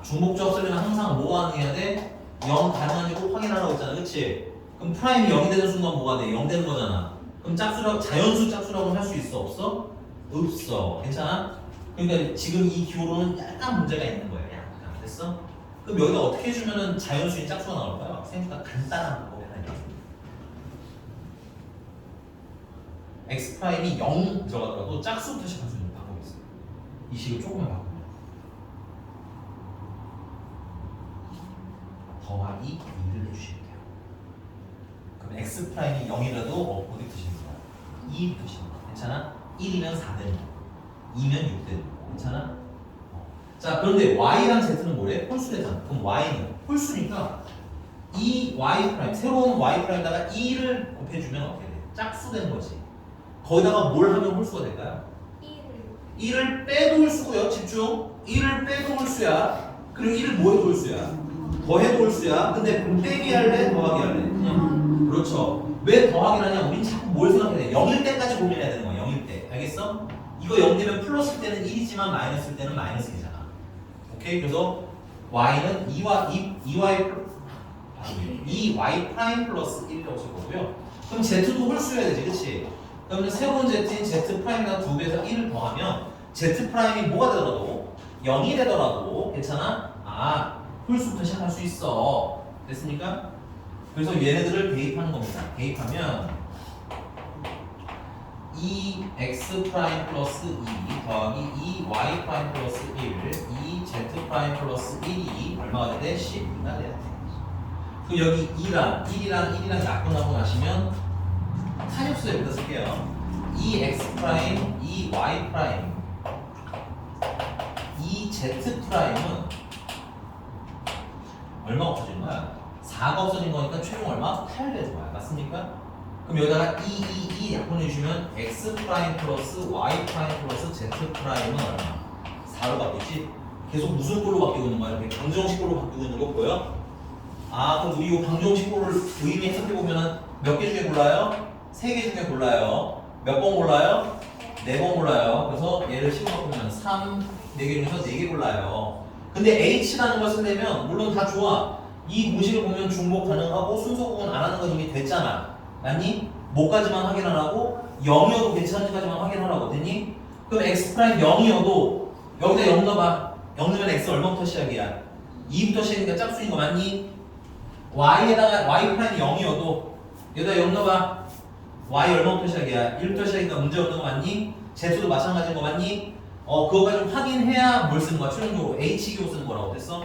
중복조합 쓰려면 항상 뭐가 해야 돼? 0 가능한지 꼭 확인하라고 했잖아. 그치? 그럼 프라임이 0이 되는 순간 뭐가 돼? 0 되는 거잖아. 그럼 짝수라고 자연수 짝수라고 할 수 있어? 없어? 없어. 괜찮아? 그러니까 지금 이 기호로는 약간 문제가 있는 거예요. 약간. 됐어? 그럼 여기다 어떻게 해주면은 자연수인 짝수가 나올까요? 생각보다 간단한 방법이 하나 있다. x 프라임이 0 들어가더라도 짝수부터 시작할 수 있는 방법이 있어요. 이 식을 조금만 바꾸면 더하기 2를 해주시면 돼요. 그럼 x 프라임이 0이라도 어디 드시는 거야? 2 드시는 거야. 괜찮아? 1이면 4되는 거, 2면 6되는 거. 괜찮아? 자, 그런데 y랑 z는 뭐래? 홀수래잖아. 그럼 y는 홀수니까 이 y 프라임, 새로운 y 프라임에다가 2를 곱해주면 어떻게 돼? 짝수 되는 거지. 거기다가 뭘 하면 홀수가 될까요? 1을 빼도 홀수고요. 집중. 1을 빼도 홀수야. 그리고 1을 뭐 해도 홀수야? 더해도 홀수야. 근데 빼기 할래? 더하기 할래? 그냥 그렇죠. 왜 더하기 하냐? 우린 자꾸 뭘 생각해야 돼? 0일 때까지 고민해야 되는 거야. 0일 때. 알겠어? 이거 0 되면 플러스일 때는 1이지만 마이너스일 때는 마이너스이잖아. 오케이? 그래서 y는 2y 프라임 플러스 1이라고 쓸 거고요. 그럼 z도 홀수여야 되지, 그치? 그러면 새로운 z인 z 프라임이랑 2배에서 1을 더하면 z 프라임이 뭐가 되더라도 0이 되더라도 괜찮아? 아, 홀수부터 시작할 수 있어. 됐습니까? 그래서 얘네들을 대입하는 겁니다. 대입하면 2x 프라임 플러스 2 더하기 2y 프라임 플러스 1 2z 프라임 플러스 1이 얼마가 돼? 12가 돼야 돼. 그럼 여기 2랑 1이랑 약분하고 나시면 탄역수 여기다 쓸게요. 2x 프라임 2y 프라임 2z 프라임은 얼마가 없어진 거야? 4가 없어진 거니까 최종 얼마? 8배 좋아요. 맞습니까? 그럼 여기다가 2 약분해 주시면 x 프라임 플러스 y 프라임 플러스 z 프라임은 얼마? 4로 바뀌지? 계속 무슨 꼴로 바뀌고 있는 거야? 이렇게 방정식꼴로 바뀌고 있는 거 보여? 아, 그럼 우리 이 방정식꼴을 의미 해석해 보면은 몇 개 중에 골라요? 3개 중에 골라요. 몇 번 골라요? 4번 골라요. 그래서 얘를 씹어보면 3, 4개 중에서 4개 골라요. 근데 h라는 걸 쓰려면 물론 다 좋아. 이 공식을 보면 중복 가능하고 순서 구분 안 하는 건 이미 됐잖아. 맞니? 뭐까지만 확인 안 하고 0이어도 괜찮은지까지만 확인하라고. 됐니? 그럼 x 프라임 0이어도 여기다 0 넣어봐. 0 넣으면 x 얼마부터 시작이야? 2부터 시작이니까 짝수인 거 맞니? y에다가 y 프라임 0이어도 여기다 0 넣어봐. y 얼마부터 시작이야? 1부터 시작이니까 문제 없는 거 맞니? z도 마찬가지인 거 맞니? 그거까지 좀 확인해야 뭘 쓰는 거야? 최종적으로 h기호 쓰는 거라고. 됐어?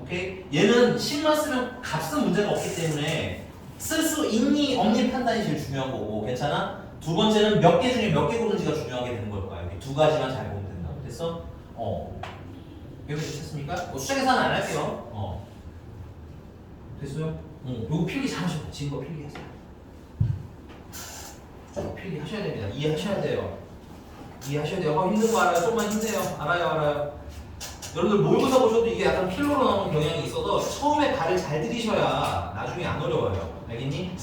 오케이? 얘는 10만 쓰면 값은 문제가 없기 때문에 쓸 수 있니 없니 판단이 제일 중요한 거고. 괜찮아? 두 번째는 몇 개 중에 몇 개 고르는지가 중요하게 되는 걸 거야. 여기 두 가지만 잘 보면 된다고. 됐어? 여기 됐습니까? 숫자 계산은 안 할게요. 됐어요? 요거 필기 잘하셔야 돼. 지금 거 필기하세요. 필기 하셔야 됩니다. 이해하셔야 돼요. 이해하셔야 돼요. 힘든 거 알아요. 조금만 힘내요. 알아요. 여러분들 모의고사 보셔도 이게 약간 필로로 나오는 경향이 있어서 처음에 발을 잘 들이셔야 나중에 안 어려워요. 알겠니?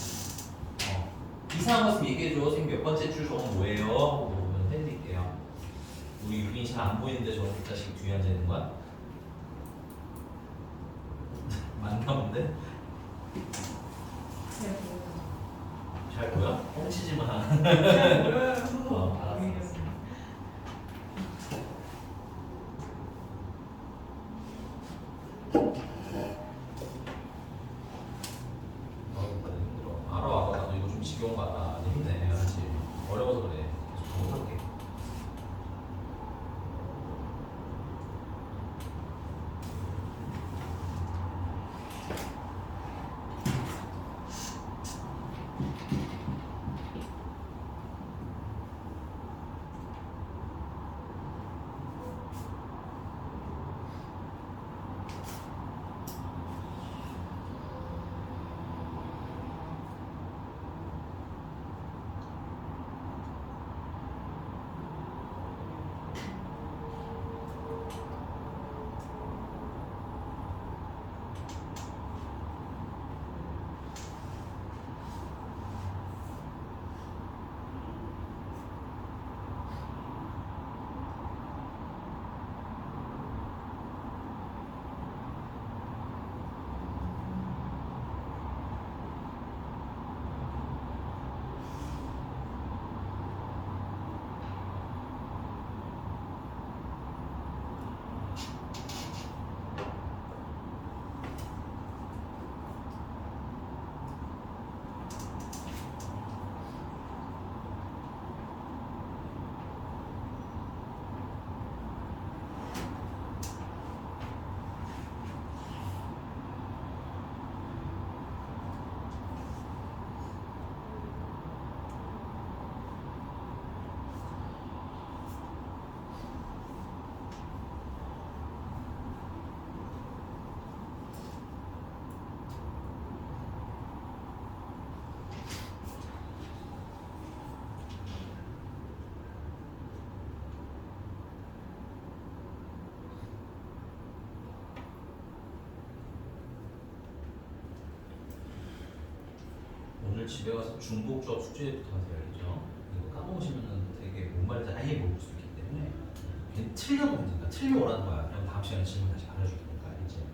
이상한 거 있으면 얘기해줘. 선생님 몇 번째 줄 저건 뭐예요? 하고 물어보면 해드릴게요. 우리 유빈이 잘 안 보이는데 저런 자식 뒤에 앉아 있는 거야? 많나 본데? 잘 보여? 뻥치지 마. 알았어. 알아. 나도 이거 좀 지겨운 거 알아. 힘내. 알았지? 어려워서 그래. 계속 못할게. 오늘 집에 가서 중복조합 숙제부터 하세요. 알겠죠? 이거 까먹으시면 되게 뭔 말인지 아예 모를 수 있기 때문에 틀려도 괜찮아. 틀려오라는 거야. 그냥 다음 시간에 질문 다시 가려줄 테니까 알겠지?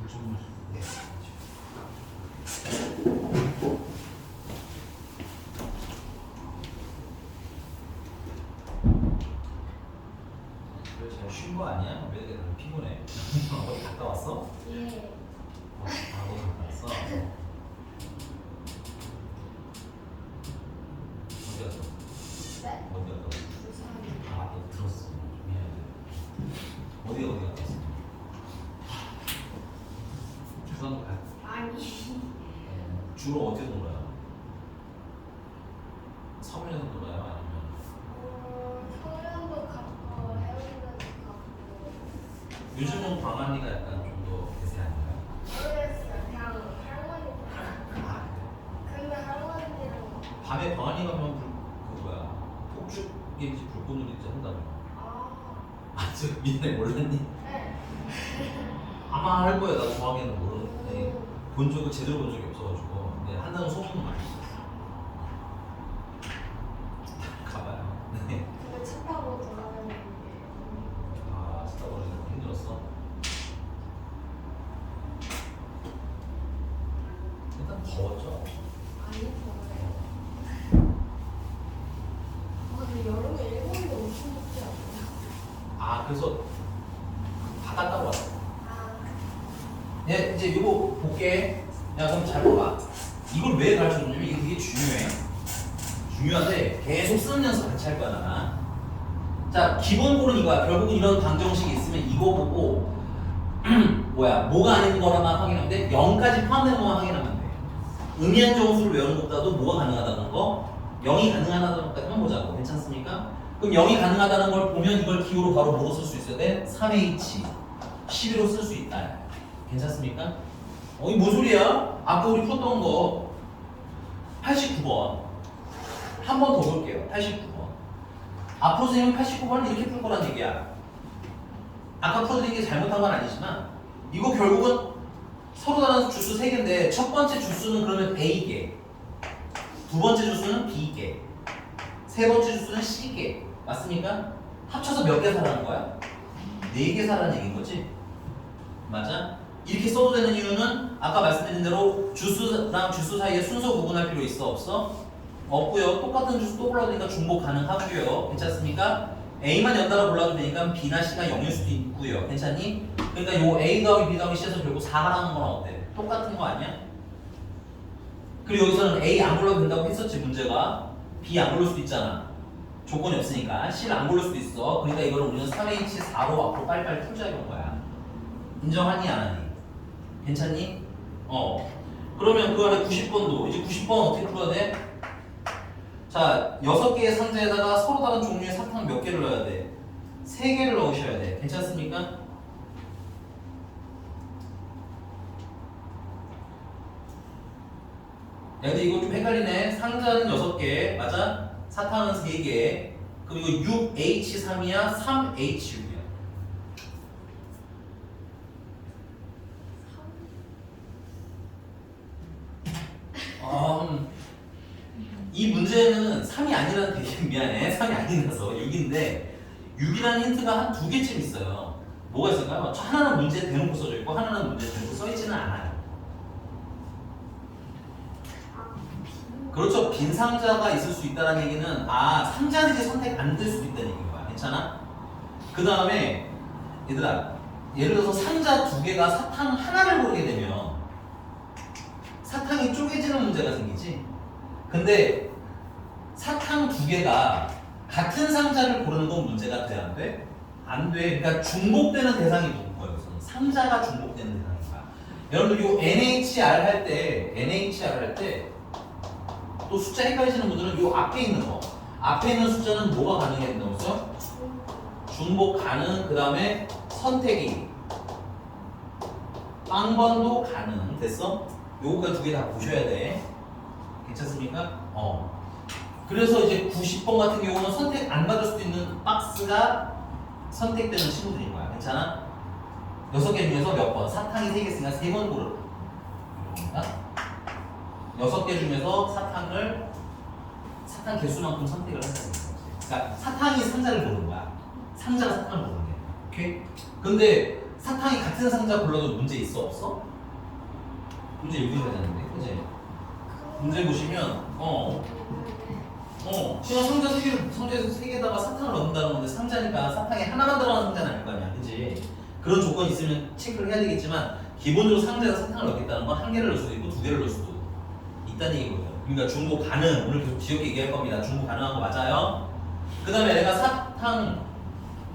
물좀 네. 그래 잘쉰 거 아니야? 왜 이렇게 피곤해? 어디 갔다 왔어? 예. 어디 갔다 왔어? 어디 갔다 왔어? 네? 어디 갔다 왔어? 부산. 아, 너 들었어. 미안해. 어디 갔다 왔어? 부산도 가. 아니. 주로 어디서 놀아요? 서울에서 놀아요? 아니면 서울도 갔고 해운대도 갔고. 요즘은 광안리가 약간 좀 더 대세 아닌가요? 모르겠어요. 그냥 할머니. 아, 근데 할머니랑. 밤에 광안리 가면 그 뭐야 폭죽인지 불꽃놀이인지 한다며. 아. 저 미안해 몰랐니? 네. 아마 할 거야. 나 정확히는 모르는데 본 적을 제대로 본 적이 없어가지고 근데 한다는 소문은 많이 있었어. 가봐요. 네. 근데 차 타고 돌아다니는 게. 아 진짜 어려서 힘들었어. 일단 더웠죠. 아니 더워요. 아 근데 여름에 일본도 엄청 덥지 않아요? 아 그래서 바다 따고 왔어. 아. 야 이제 이거 볼게. 야 그럼 잘 봐봐. 이걸 왜 가르쳐줬냐면 이게 되게 중요해. 중요한데 계속 쓰는 연습 같이 할 거야 나. 자 기본고는 이거야. 결국은 이런 방정식이 있으면 이거 보고 뭐가 아닌 거라만 확인하면 돼. 0까지 포함되는 것만 확인하면 돼. 의미한 정수를 외우는 것보다도 뭐가 가능하다는 거 0이 가능하다는 것까지만 보자고. 괜찮습니까? 그럼 0이 가능하다는 걸 보면 이걸 기호로 바로 뭐로 쓸 수 있어야 돼? 3H 11로 쓸 수 있다. 괜찮습니까? 이게 뭔 소리야? 아까 우리 풀었던 거 89번 한 번 더 볼게요. 89번 앞으로 선생님은 89번을 이렇게 풀 거란 얘기야. 아까 풀어드린 게 잘못한 건 아니지만 이거 결국은 서로 다른 주수 3개인데 첫 번째 주수는 그러면 A개, 두 번째 주수는 B개, 세 번째 주수는 C개. 맞습니까? 합쳐서 몇 개 사라는 거야? 4개 사라는 얘기인 거지? 맞아? 이렇게 써도 되는 이유는 아까 말씀드린 대로 주수랑 주수 사이에 순서 구분할 필요 있어? 없어? 없고요. 똑같은 주수 또 골라도 되니까 중복 가능하고요. 괜찮습니까? A만 연달아 골라도 되니까 B나 C가 0일 수도 있고요. 괜찮니? 그러니까 요 A 더하기 B 더하기 C에서 결국 4가 나오는 건 어때? 똑같은 거 아니야? 그리고 여기서는 A 안 골라도 된다고 했었지 문제가. B 안 고를 수도 있잖아. 조건이 없으니까 C를 안 고를 수도 있어. 그러니까 이걸 우리는 3H 4로 앞으로 빨리빨리 풀자 이런 거야. 인정하니 안 하니? 괜찮니? 그러면 그 안에 90번도 이제 90번 어떻게 풀어야 돼? 자, 6개의 상자에다가 서로 다른 종류의 사탕 몇 개를 넣어야 돼? 3개를 넣으셔야 돼. 괜찮습니까? 야, 근데 이거 좀 헷갈리네. 상자는 6개, 맞아? 사탕은 3개. 그럼 이거 6H3이야? 3H6이야? 이 문제는 3이 아니라는 되게 미안해. 3이 아니라서 6인데 6이라는 힌트가 한 2개쯤 있어요. 뭐가 있을까요? 하나는 문제 대놓고 써져 있고 하나는 문제 대놓고 써있지는 않아요. 그렇죠. 빈 상자가 있을 수 있다는 얘기는 상자는 이제 선택 안 될 수도 있다는 얘기인 거야. 괜찮아? 그 다음에 얘들아 예를 들어서 상자 2개가 사탕 하나를 고르게 되면 사탕이 쪼개지는 문제가 생기지. 근데 사탕 2개가 같은 상자를 고르는 건 문제가 돼? 안 돼? 안 돼. 그러니까 중복되는 대상이 누군 거예요. 상자가 중복되는 대상인 거야. 여러분들 요 NHR 할 때 또 숫자 헷갈리시는 분들은 요 앞에 있는 거 앞에 있는 숫자는 뭐가 가능해야 된다고 했어요? 중복 가능. 그 다음에 선택이 빵번도 가능. 됐어? 요거까지 2개 다 보셔야 돼. 괜찮습니까? 그래서 이제 90번 같은 경우는 선택 안 받을 수도 있는 박스가 선택되는 친구들인 거야. 괜찮아? 6개 중에서 몇 번? 사탕이 3개 있으니까 3번 고르는 겁니다. 6개 중에서 사탕 개수만큼 선택을 한다는 거지. 그러니까 사탕이 상자를 고른 거야. 상자가 사탕을 고른 게. 오케이? 근데 사탕이 같은 상자 골라도 문제 있어 없어? 문제 읽으셔야 되는데, 그지? 문제 보시면 그냥 상자에서 3개에다가 사탕을 넣는다는 건데 상자니까 사탕이 하나만 들어가는 상자는 아닐 거 아니야, 그지? 그런 조건이 있으면 체크를 해야 되겠지만 기본적으로 상자에서 사탕을 넣겠다는 건 1개를 넣을 수도 있고 2개를 넣을 수도 있다는 얘기거든요. 그러니까 중고 가능, 오늘 계속 지역게 얘기할 겁니다. 중고 가능한 거 맞아요? 그 다음에 내가 사탕,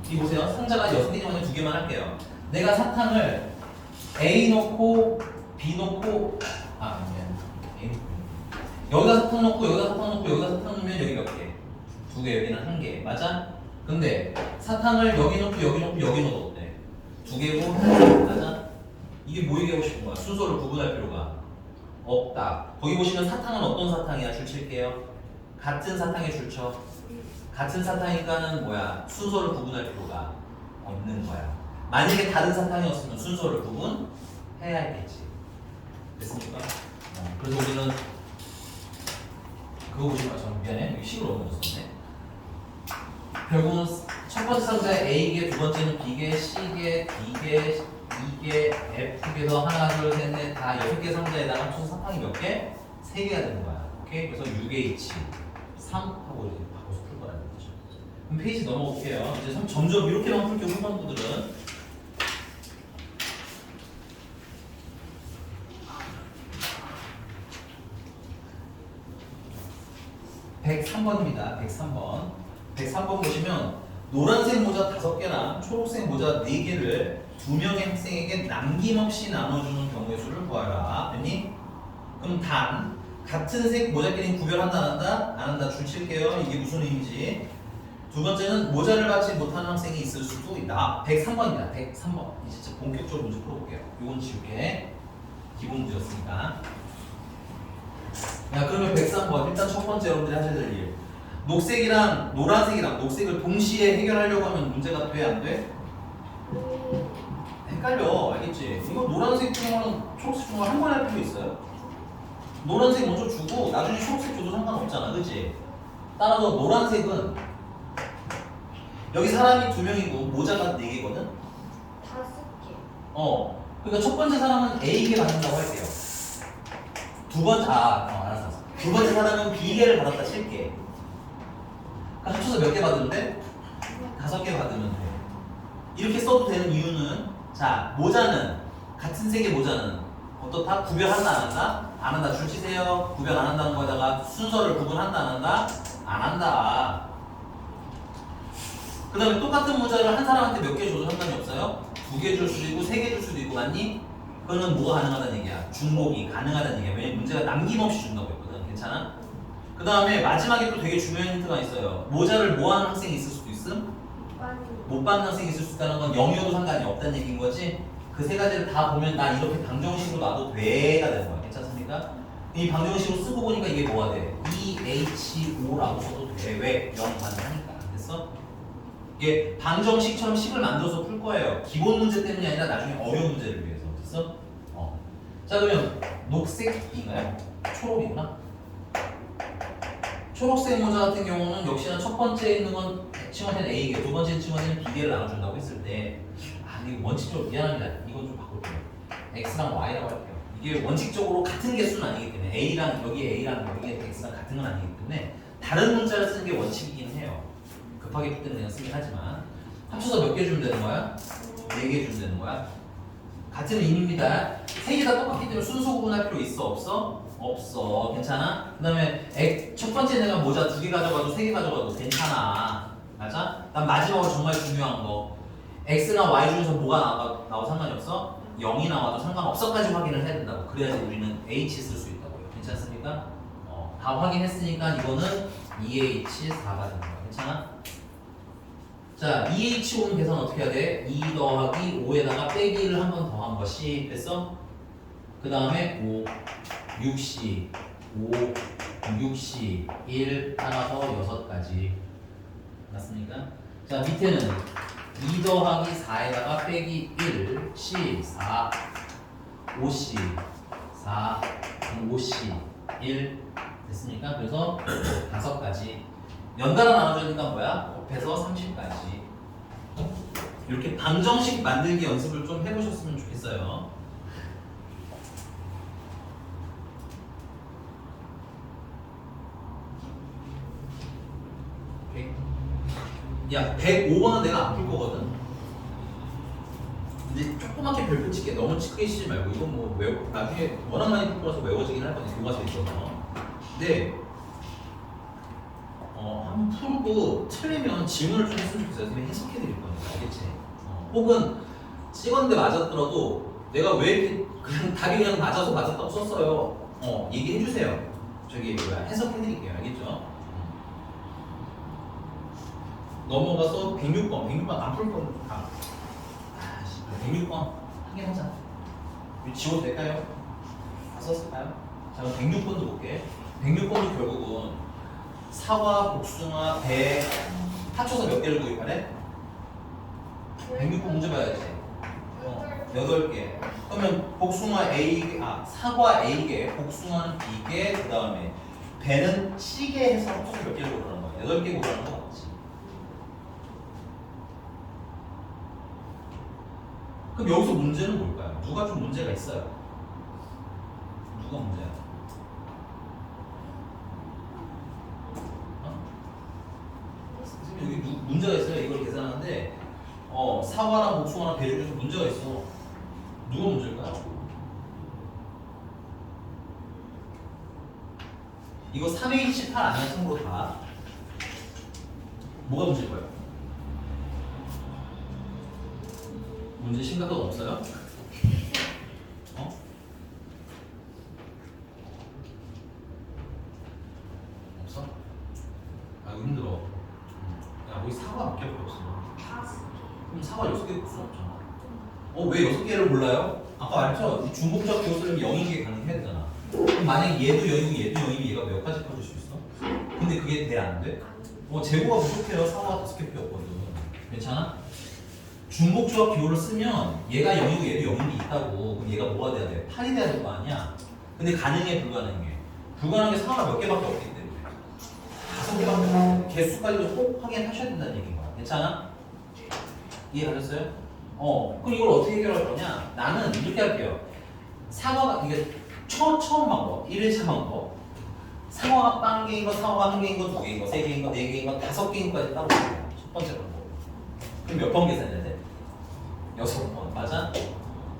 이 보세요. 상자가 6개지만 2개만 할게요. 내가 사탕을 A 넣고 B 넣고 A 넣고 여기다 사탕 넣고 여기다 사탕 넣고 여기다 사탕 넣으면 여기 몇 개? 2개, 여기는 1개. 맞아? 근데 사탕을 여기 넣고 여기 넣고 여기 넣어도 어때? 2개고 맞아? 이게 뭐 얘기하고 싶은 거야? 순서를 구분할 필요가 없다. 거기 보시면 사탕은 어떤 사탕이야? 줄 칠게요. 같은 사탕에 줄 쳐. 같은 사탕이니까는 뭐야? 순서를 구분할 필요가 없는 거야. 만약에 다른 사탕이었으면 순서를 구분해야 했겠지. 됐습니까? 그래서 우리는 그거 보지 마. 전 미안해. 여기 식으로 옮겨졌었네. 결국은 첫 번째 상자에 A개, 두 번째는 B개, C개, D개, E개, F개에서 하나, 둘, 셋, 넷, 다 6개 상자에다가 합쳐서 사탕이 몇 개? 3개가 되는 거야. 오케이? 그래서 6H 3 하고 이렇게 바꿔서 풀 거라는 거죠. 그럼 페이지 넘어볼게요. 이제 점점 이렇게만 풀게요. 후반부들은. 103번입니다. 103번. 103번 보시면 노란색 모자 5개나 초록색 모자 4개를 2명의 학생에게 남김없이 나눠주는 경우의 수를 구하라. 됐니? 그럼 단 같은 색 모자끼리 구별한다 안 한다? 안 한다. 줄 칠게요. 이게 무슨 의미인지. 두 번째는 모자를 받지 못하는 학생이 있을 수도 있다. 103번입니다. 103번. 이제 진짜 본격적으로 문제 풀어볼게요. 이건 지울게. 기본 문제였으니까. 야, 그러면 103번. 일단 첫 번째 여러분들이 하셔야 될 일. 녹색이랑 노란색이랑 녹색을 동시에 해결하려고 하면 문제가 돼? 안 돼? 헷갈려. 알겠지? 이거 노란색 중어는 초록색 중어 한 번에 할 필요 있어요? 노란색 먼저 주고 나중에 초록색 줘도 상관없잖아. 그치? 따라서 노란색은 여기 사람이 2명이고 모자가 4개거든? 5개. 그러니까 첫 번째 사람은 A개 받는다고 할게요. 알았어. 두 번째 사람은 B개를 받았다 칠게. 그러니까 합쳐서 몇 개 받으는데? 5개 받으면 돼. 이렇게 써도 되는 이유는 자, 모자는 같은 색의 모자는 어떻다? 구별한다 안 한다? 안 한다. 줄 치세요. 구별 안 한다는 거에다가 순서를 구분한다 안 한다? 안 한다. 그 다음에 똑같은 모자를 한 사람한테 몇 개 줘도 상관이 없어요? 2개 줄 수도 있고 3개 줄 수도 있고 맞니? 그거는 뭐가 가능하다는 얘기야? 중복이 가능하다는 얘기야. 왜냐면 문제가 남김없이 준다고 했거든. 괜찮아? 그 다음에 마지막에 또 되게 중요한 힌트가 있어요. 모자를 뭐 하는 학생이 있을 수도 있음? 못 받는 학생이 있을 수 있다는 건 0이어도 상관이 없다는 얘기인 거지. 그 3가지를 다 보면 나 이렇게 방정식으로 놔도 돼가 되는 거야. 괜찮습니까? 이 방정식으로 쓰고 보니까 이게 뭐가 돼? EHO라고 써도 돼. 왜? 0 가능하니까. 됐어? 이게 방정식처럼 식을 만들어서 풀 거예요. 기본 문제 때문이 아니라 나중에 어려운 문제를 위해서. 됐어? 자, 그러면 녹색인가요? 초록이구나. 초록색 모자 같은 경우는 역시나 첫 번째에 있는 건 칭호된 A개, 두 번째 칭호된 B개를 나눠준다고 했을 때 이거 원칙적으로 미안합니다. 이건 좀 바꿀게요. X랑 Y라고 할게요. 이게 원칙적으로 같은 개수는 아니기 때문에 A랑 여기에 X랑 같은 건 아니기 때문에 다른 문자를 쓰는 게 원칙이긴 해요. 급하게 풀 때는 그냥 쓰긴 하지만 합쳐서 몇 개 주면 되는 거야? 4개 주면 되는 거야? 같은 의미입니다. 3개 다 똑같기 때문에 순서 구분할 필요 있어? 없어? 없어. 괜찮아? 그 다음에 첫 번째 내가 모자 2개 가져가도 3개 가져가도 괜찮아. 맞아? 난 마지막으로 정말 중요한 거 X나 Y 중에서 뭐가 나와도 상관이 없어? 0이 나와도 상관없어까지 확인을 해야 된다고. 그래야지 우리는 H 쓸 수 있다고요. 괜찮습니까? 다 확인했으니까 이거는 2H4가 되는 거야. 괜찮아? 자, 2H5는 계산 어떻게 해야 돼? 2 더하기 5에다가 빼기를 한 번 더한 것이 됐어? 그 다음에 5, 6C, 5, 6C, 1 따라서 6까지 맞습니까? 자, 밑에는 2 더하기 4에다가 빼기 1, C, 4, 5C, 4, 5C, 1 됐습니까? 그래서 5가지 연달아 나눠주니까 뭐야? 곱해서 30까지 이렇게 방정식 만들기 연습을 좀 해보셨으면 좋겠어요. 오케이. 야 105번은 내가 안 풀 거거든. 근데 조그맣게 별표 칠게 너무 크게 치지 말고 이건 뭐 나중에 워낙 많이 풀 거라서 외워지긴 할 건데 교과서에 있어서. 근데 한번 풀고 틀리면 질문을 좀 했으면 좋겠어요. 선생님이 해석해 드릴 거니까 알겠지? 혹은 찍었는데 맞았더라도 내가 왜 이렇게 그냥 답이 그냥 맞아서 맞았다고 썼어요. 얘기해 주세요. 저기 뭐야 해석해 드릴게요. 알겠죠? 넘어가서 106번 안 풀 거는 106번 확인하자. 이거 지워도 될까요? 다 썼을까요? 자 그럼 106번도 볼게. 106번도 결국은 사과, 복숭아, 배 합쳐서 몇 개를 구입하래? 106번 문제 봐야지. 8개. 그러면 복숭아 A, 사과 A개, 복숭아는 B개, 그 다음에 배는 C개 해서 합쳐서 몇 개를 고르는 거야? 8개 고르는 거 맞지? 그럼 여기서 문제는 뭘까요? 누가 좀 문제가 있어요? 누가 문제야? 여기 문제가 있어요. 이걸 계산하는데 사과랑 복숭아랑 배 중에서 문제가 있어. 누가 문제일까요? 이거 3H8 아니야? 참고로 다. 뭐가 문제일까요? 문제 심각한 거 없어요? 없어? 아이고 힘들어. 야 우리 사과 몇 개밖에 없어. 그럼 사과 6개 볼 수는 없잖아. 왜 6개를 몰라요? 아까 말했죠? 이 중복적 기호 쓰려면 0인 게 가능해야 되잖아. 그럼 만약에 얘도 0이고 얘도 0이면 얘가 몇 가지 풀어줄 수 있어? 근데 그게 돼 안 돼? 재고가 부족해요. 사과가 5개 없거든. 괜찮아? 중복조합 기호를 쓰면 얘가 0이고 얘도 0인 게 있다고. 그럼 얘가 뭐가 돼야 돼? 8이 돼야 될 거 아니야? 근데 가능해 불가능해? 불가능한 게 사과가 몇 개밖에 없기 때문에 5개밖에 없는데 개수까지도 꼭 확인하셔야 된다는 얘기인 거야. 괜찮아? 이해하셨어요? 그럼 이걸 어떻게 해결할 거냐? 나는 이렇게 할게요. 사과가 이게 처음 방법, 1일차 방법. 사과가 한 개인 거, 사과가 한 개인 거, 2개인 거, 3개인 거, 4개인 거, 5개인 거까지 따로 볼게요. 첫 번째 방법. 그럼 몇 번 계산해야 돼? 6번. 맞아?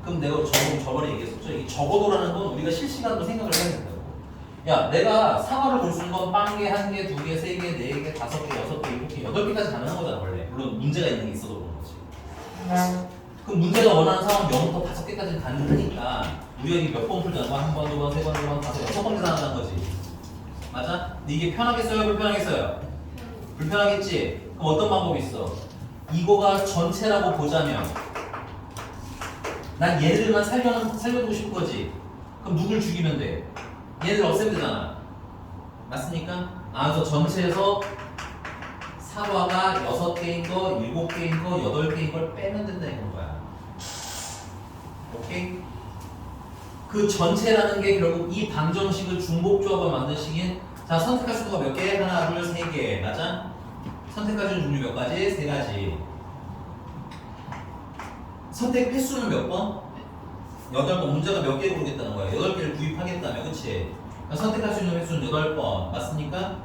그럼 내가 저번에 얘기했었죠? 이 적어도라는 건 우리가 실시간으로 생각을 해야 된다고. 야, 내가 사과를 볼 수 있는 건 빵개, 1개, 2개, 3개, 4개, 5개, 6개, 7개, 8개까지 가능한 거잖아, 원래. 물론 문제가 있는 게 있어도 그런 거지. 그럼 문제가 원하는 상황 0부터 5개까지는 가능하니까 우리가 이게 몇 번 풀자는 거야? 1번, 2번, 3번, 4번, 5번, 6번 계산한다는 거지. 맞아? 근데 이게 편하겠어요? 불편하겠어요? 불편하겠지? 그럼 어떤 방법이 있어? 이거가 전체라고 보자면 난 얘들만 살려두고 싶은 거지. 그럼 누굴 죽이면 돼? 얘들 없애면 되잖아. 맞습니까? 그래서 전체에서 사과가 6개인 거, 7개인 거, 8개인 걸 빼면 된다 이건 거야. 오케이? 그 전체라는 게 결국 이 방정식을 중복조합을 만든 식인 자 선택할 수가 몇 개? 하나, 둘, 3개. 맞아? 선택할 수 있는 종류 몇 가지? 3가지. 선택 횟수는 몇 번? 8번. 문제가 몇 개를 고르겠다는 거야. 8개를 구입하겠다며. 그치? 선택할 수 있는 횟수는 8번. 맞습니까?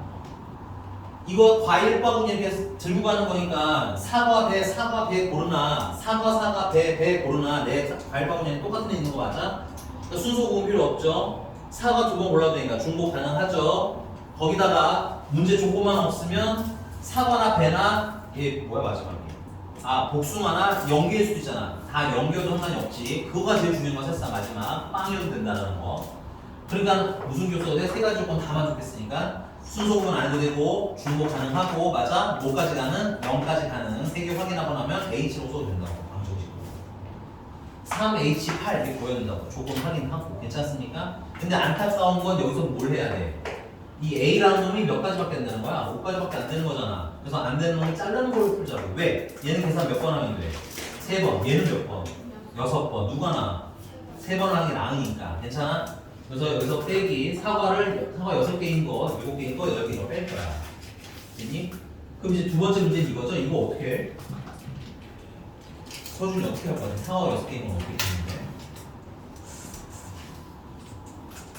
이거 과일 바구니 이렇게 들고 가는 거니까 사과, 배 고르나 사과, 배 고르나 내 과일 바구니에 똑같은 데 있는 거 맞아? 그러니까 순서 구분 필요 없죠? 사과 2번 골라도 되니까 중복 가능하죠? 거기다가 문제 조건만 없으면 사과나 배나 얘 뭐야 마지막에 복숭아나 연계일 수도 있잖아. 다 연계도 상관이 없지. 그거가 제일 중요한 거 사실상 마지막 빵이어도 된다는 거. 그러니까 무슨 교수가 돼? 3가지 조건 다 만족했으니까 순서 구분 안 해도 되고 중복 가능하고 맞아? 5까지 가는 0까지 가는 3개 확인하고 나면 H로 써도 된다고 방정식으로 3H8 이렇게 보여야 된다고 조건 확인하고 괜찮습니까? 근데 안타까운 건 여기서 뭘 해야 돼? 이 A라는 놈이 몇 가지밖에 안 되는 거야? 5가지밖에 안 되는 거잖아. 그래서 안 되는 놈을 자르는 걸로 풀자고. 왜? 얘는 계산 몇 번 하면 돼? 3번. 얘는 몇 번? 6번. 누가 나? 3번 하는 게 나으니까. 괜찮아? 그래서 여기서 빼기 사과 6개인 거, 7개인 거, 8개인 거 뺄 거야. 됐니? 그럼 이제 두 번째 문제는 이거죠? 이거 어떻게 해? 서준이 어떻게 할 거야? 사과 6개인 건 어떻게 되는데?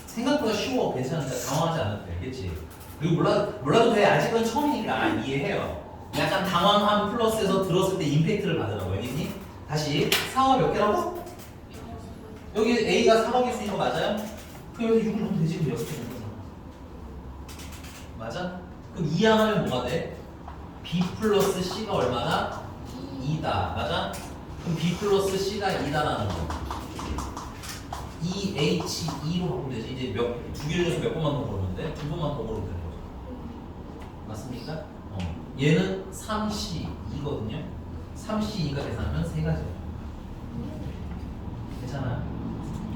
생각보다 쉬워. 괜찮으니까 당황하지 않아도 되겠지. 그리고 몰라도 돼. 아직은 처음이니까 이해해요. 약간 당황함 플러스에서 들었을 때 임팩트를 받으라고. 알겠니? 다시 사과 몇 개라고? 여기 A가 4가 개수인 거 맞아요? 그럼 여기서 6을 넣으면 되지. 그럼 6개 넣는 거잖아. 맞아? 그럼 2 하면 뭐가 돼? B 플러스 C가 얼마나? 2다. 맞아? 그럼 B 플러스 C가 2다라는 거. 2H2로 바꾸면 되지. 이제 두 개를 줘서 몇 번만 더 고르면 돼? 두 번만 더 고르면 되는 거죠. 맞습니까? 얘는 3C2거든요. 3C2가 계산하면 세 가지예요. 괜찮아요?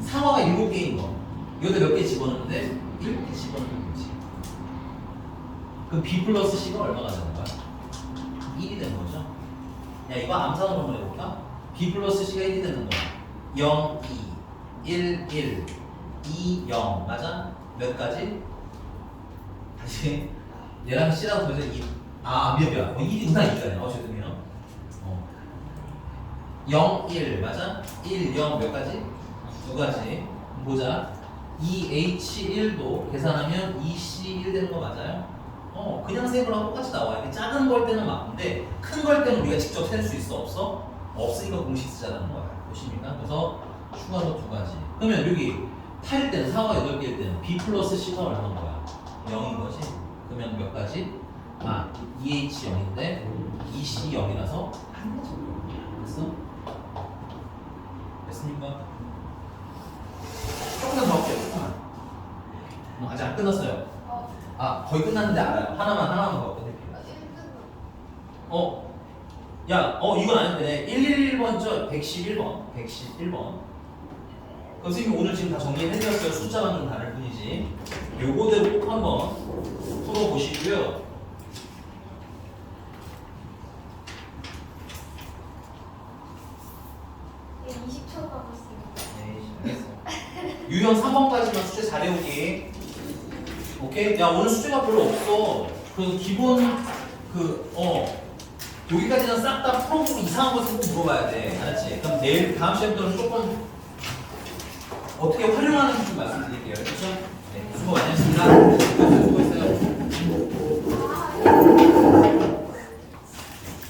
상어가 7개인 거. 여기다 몇 개 집어넣는데 1개 집어넣는 거지. 그럼 B 플러스 C가 얼마가 되는 거야? 1이 되는 거죠. 야, 이거 암산으로 한번 해볼까? B 플러스 C가 1이 되는 거야. 0, 2, 1, 1, 2, 0. 맞아? 몇 가지? 다시 얘랑 C랑 더해서 2. 미안. 1이구나, 2가네. 죄송해요. 0, 1. 맞아? 1, 0 몇 가지? 두 가지. 보자. 2H1도 계산하면 2C1 되는 거 맞아요? 그냥 세 거랑 똑같이 나와요. 이게 작은 걸 때는 맞는데 큰 걸 때는 우리가 직접 셀 수 있어? 없어? 없으니까 공식 쓰자는 거야. 보십니까? 그래서 추가로 두 가지. 그러면 여기 탈 때는 4가 8개일 때는 B 플러스 C가 얼마인 거야? 0인 거지? 그러면 몇 가지? 2H 0인데 2C 0이라서 한 가지. 됐어? 됐습니까? 조금만 더 할게요. 조금만. 아직 안 끝났어요. 거의 끝났는데 알아요. 하나만 더 끝낼게요. 이건 아닌데 111번죠? 111번. 111번. 선생님이 오늘 지금 다 정리해드렸어요. 숫자만 좀 다를 뿐이지. 요거대로 꼭 한번 풀어보시고요. 네, 20초 남았어요. 네, 알겠어. 유형 3번까지만 숙제 잘해오기. 오케이? 야, 오늘 숙제가 별로 없어. 그래서 기본 여기까지는 싹 다 풀어보고 이상한 거 꼭 물어봐야 돼. 알았지? 그럼 내일 다음 시간부터는 조금 어떻게 활용하는지 좀 말씀드릴게요. 그렇죠? 네, 수고 많이 했습니다. 수고했어요.